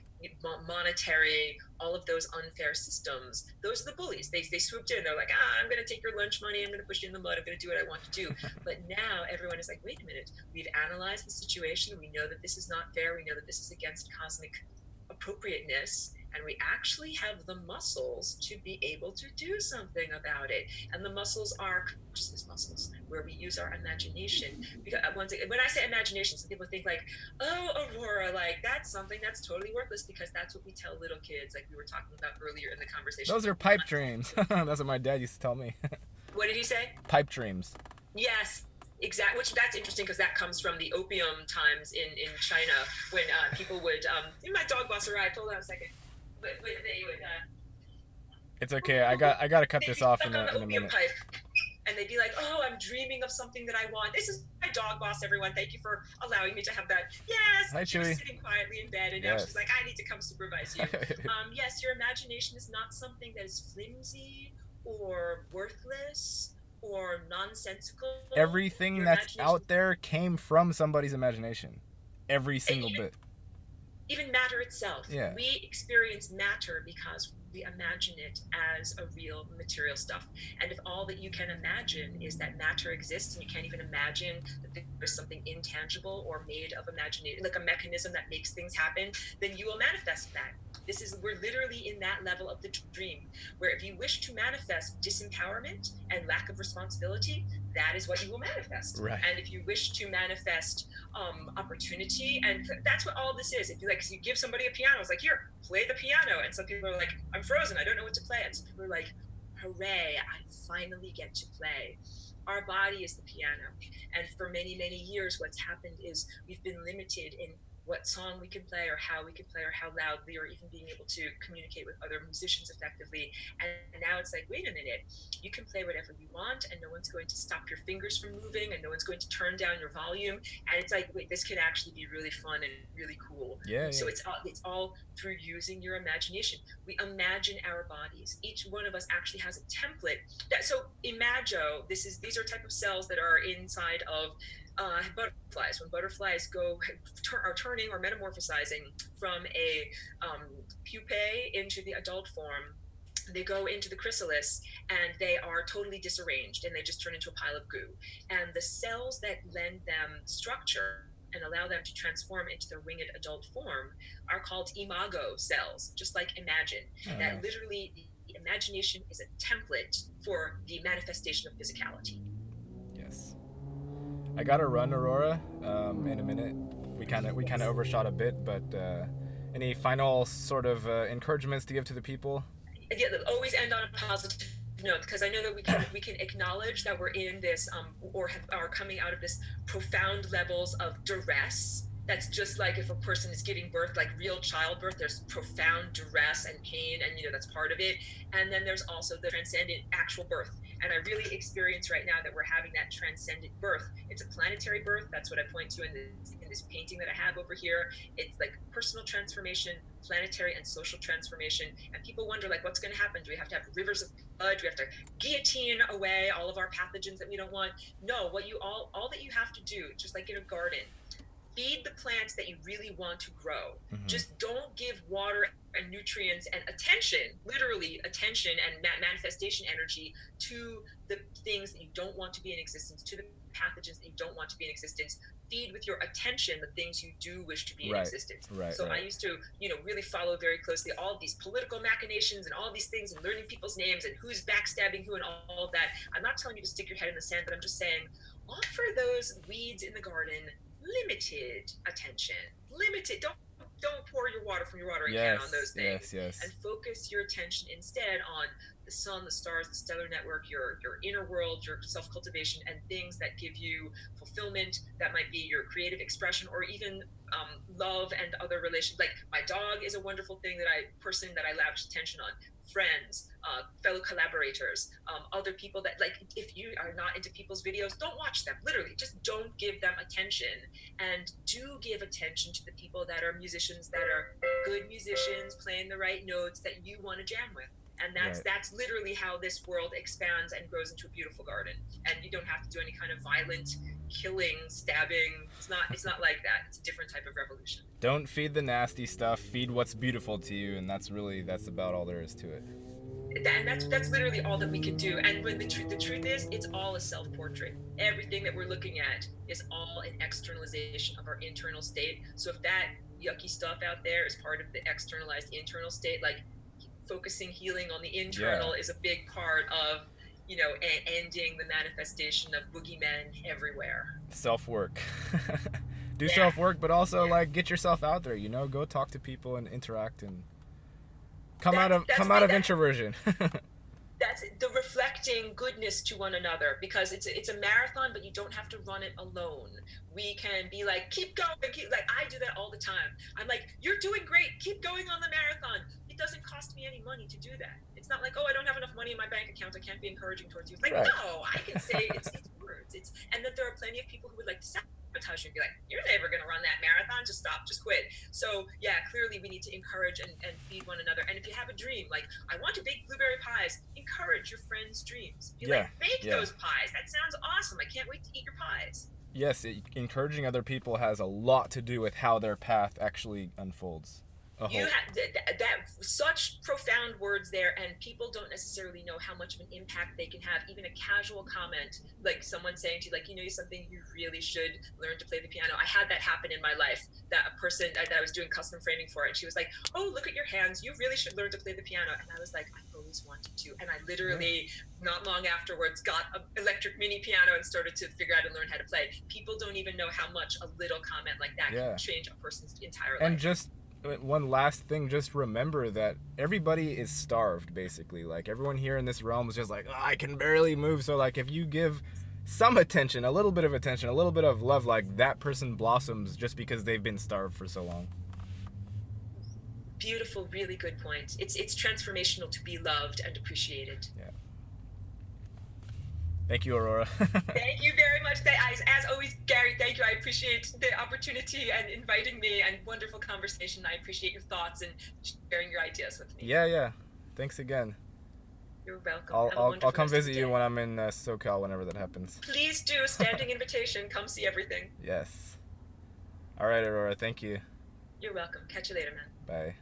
[SPEAKER 2] monetary, all of those unfair systems. Those are the bullies. They swooped in. They're like, I'm going to take your lunch money. I'm going to push you in the mud. I'm going to do what I want to do. But now everyone is like, wait a minute. We've analyzed the situation. We know that this is not fair. We know that this is against cosmic appropriateness, and we actually have the muscles to be able to do something about it. And the muscles are consciousness muscles, where we use our imagination. Because when I say imagination, some people think like, oh, Aurora, like that's something that's totally worthless, because that's what we tell little kids, like we were talking about earlier in the conversation.
[SPEAKER 1] Those are pipe dreams. That's what my dad used to tell me.
[SPEAKER 2] What did he say?
[SPEAKER 1] Pipe dreams.
[SPEAKER 2] Yes. Exactly, which that's interesting because that comes from the opium times in China when people would. My dog boss arrived. Hold on a second. But they would.
[SPEAKER 1] It's okay. I gotta cut
[SPEAKER 2] They'd
[SPEAKER 1] this
[SPEAKER 2] be
[SPEAKER 1] off
[SPEAKER 2] stuck
[SPEAKER 1] in
[SPEAKER 2] on the
[SPEAKER 1] a
[SPEAKER 2] opium
[SPEAKER 1] minute.
[SPEAKER 2] pipe, and they'd be like, "Oh, I'm dreaming of something that I want." This is my dog boss, everyone. Thank you for allowing me to have that. Yes,
[SPEAKER 1] Hi,
[SPEAKER 2] she was
[SPEAKER 1] Chewy.
[SPEAKER 2] sitting quietly in bed, and now
[SPEAKER 1] Yes.
[SPEAKER 2] she's like, "I need to come supervise you." Yes, your imagination is not something that is flimsy or worthless or nonsensical.
[SPEAKER 1] Everything
[SPEAKER 2] Your
[SPEAKER 1] that's
[SPEAKER 2] imagination,
[SPEAKER 1] out there came from somebody's imagination. Every
[SPEAKER 2] and
[SPEAKER 1] single bit.
[SPEAKER 2] even matter itself.
[SPEAKER 1] Yeah.
[SPEAKER 2] We experience matter because we imagine it as a real material stuff. And if all that you can imagine is that matter exists and you can't even imagine that there's something intangible or made of imagination, like a mechanism that makes things happen, then you will manifest that. We're literally in that level of the dream, where if you wish to manifest disempowerment and lack of responsibility, that is what you will manifest.
[SPEAKER 1] Right.
[SPEAKER 2] And if you wish to manifest opportunity, and that's what all this is. If you give somebody a piano, it's like, here, play the piano, and some people are like, I'm frozen, I don't know what to play, and some people are like, hooray, I finally get to play. Our body is the piano, and for many years what's happened is we've been limited in what song we can play or how we can play or how loudly or even being able to communicate with other musicians effectively. And now it's like, wait a minute, you can play whatever you want and no one's going to stop your fingers from moving and no one's going to turn down your volume. And it's like, wait, this can actually be really fun and really cool.
[SPEAKER 1] Yeah.
[SPEAKER 2] So it's all through using your imagination. We imagine our bodies. Each one of us actually has a template. So imago, these are type of cells that are inside of butterflies. When butterflies are turning or metamorphosizing from a pupae into the adult form, they go into the chrysalis and they are totally disarranged and they just turn into a pile of goo. And the cells that lend them structure and allow them to transform into their winged adult form are called imago cells, just like imagine. That literally, the imagination is a template for the manifestation of physicality.
[SPEAKER 1] Yes. I gotta run, Aurora, in a minute. We kind of overshot a bit, but any final sort of encouragements to give to the people?
[SPEAKER 2] Yeah, always end on a positive note, because I know that we can acknowledge that we're in this or are coming out of this profound levels of duress. That's just like if a person is giving birth, like real childbirth, there's profound duress and pain, and that's part of it. And then there's also the transcendent actual birth. And I really experience right now that we're having that transcendent birth. It's a planetary birth. That's what I point to in this painting that I have over here. It's like personal transformation, planetary and social transformation. And people wonder, like, what's going to happen? Do we have to have rivers of blood? Do we have to guillotine away all of our pathogens that we don't want? No, all that you have to do, just like in a garden, feed the plants that you really want to grow. Mm-hmm. Just don't give water and nutrients and attention, literally attention and manifestation energy to the things that you don't want to be in existence, to the pathogens that you don't want to be in existence. Feed with your attention the things you do wish to be in existence. So I used to, really follow very closely all of these political machinations and all of these things and learning people's names and who's backstabbing who and all of that. I'm not telling you to stick your head in the sand, but I'm just saying, offer those weeds in the garden limited attention. Limited. Don't pour your water from your watering can on those things.
[SPEAKER 1] Yes.
[SPEAKER 2] And focus your attention instead on the sun, the stars, the stellar network, your inner world, your self-cultivation, and things that give you fulfillment. That might be your creative expression, or even love and other relations. Like my dog is a wonderful thing that I lavish attention on. Friends, fellow collaborators, other people that, like, if you are not into people's videos, don't watch them. Literally, just don't give them attention. And do give attention to the people that are musicians, that are good musicians, playing the right notes that you want to jam with. And that's literally how this world expands and grows into a beautiful garden. And you don't have to do any kind of violent killing, stabbing. It's not like that. It's a different type of revolution.
[SPEAKER 1] Don't feed the nasty stuff. Feed what's beautiful to you, and that's about all there is to it.
[SPEAKER 2] And that's literally all that we can do. And when the truth is, it's all a self-portrait. Everything that we're looking at is all an externalization of our internal state. So if that yucky stuff out there is part of the externalized internal state, like focusing healing on the internal is a big part of ending the manifestation of boogeymen everywhere.
[SPEAKER 1] Self-work. Do self-work, but also like get yourself out there, go talk to people and interact and come out of introversion.
[SPEAKER 2] That's the reflecting goodness to one another, because it's a marathon, but you don't have to run it alone. We can be like, keep going, keep, like I do that all the time. I'm like, you're doing great, keep going on the marathon. It doesn't cost me any money to do that. It's not like, oh, I don't have enough money in my bank account, I can't be encouraging towards you. It's like,
[SPEAKER 1] Right.
[SPEAKER 2] no, I can say it's words. It's And that there are plenty of people who would like to sabotage you and be like, you're never going to run that marathon, just stop, just quit. So yeah, clearly we need to encourage and feed one another. And if you have a dream, like I want to bake blueberry pies, encourage your friends' dreams. Be
[SPEAKER 1] Yeah.
[SPEAKER 2] like, make
[SPEAKER 1] Yeah.
[SPEAKER 2] those pies, that sounds awesome, I can't wait to eat your pies.
[SPEAKER 1] Yes, encouraging other people has a lot to do with how their path actually unfolds.
[SPEAKER 2] You have that such profound words there, and people don't necessarily know how much of an impact they can have. Even a casual comment, like someone saying to you, like, you know, something, you really should learn to play the piano. I had that happen in my life, that a person that I was doing custom framing for, and she was like, oh, look at your hands, you really should learn to play the piano. And I was like, I've always wanted to. And I literally, not long afterwards, got an electric mini piano and started to figure out and learn how to play. People don't even know how much a little comment like that can change a person's entire life.
[SPEAKER 1] And just one last thing, just remember that everybody is starved, basically. Like, everyone here in this realm is just like, oh, I can barely move. So, like, if you give some attention, a little bit of attention, a little bit of love, like, that person blossoms just because they've been starved for so long.
[SPEAKER 2] Beautiful, really good point. It's transformational to be loved and appreciated.
[SPEAKER 1] Yeah. Thank you, Aurora.
[SPEAKER 2] Thank you very much. As always, Gary, thank you. I appreciate the opportunity and inviting me, and wonderful conversation. I appreciate your thoughts and sharing your ideas with me.
[SPEAKER 1] Yeah. Thanks again.
[SPEAKER 2] You're welcome.
[SPEAKER 1] I'll come visit you when I'm in SoCal, whenever that happens.
[SPEAKER 2] Please do. Standing invitation. Come see everything.
[SPEAKER 1] Yes. All right, Aurora. Thank you.
[SPEAKER 2] You're welcome. Catch you later, man.
[SPEAKER 1] Bye.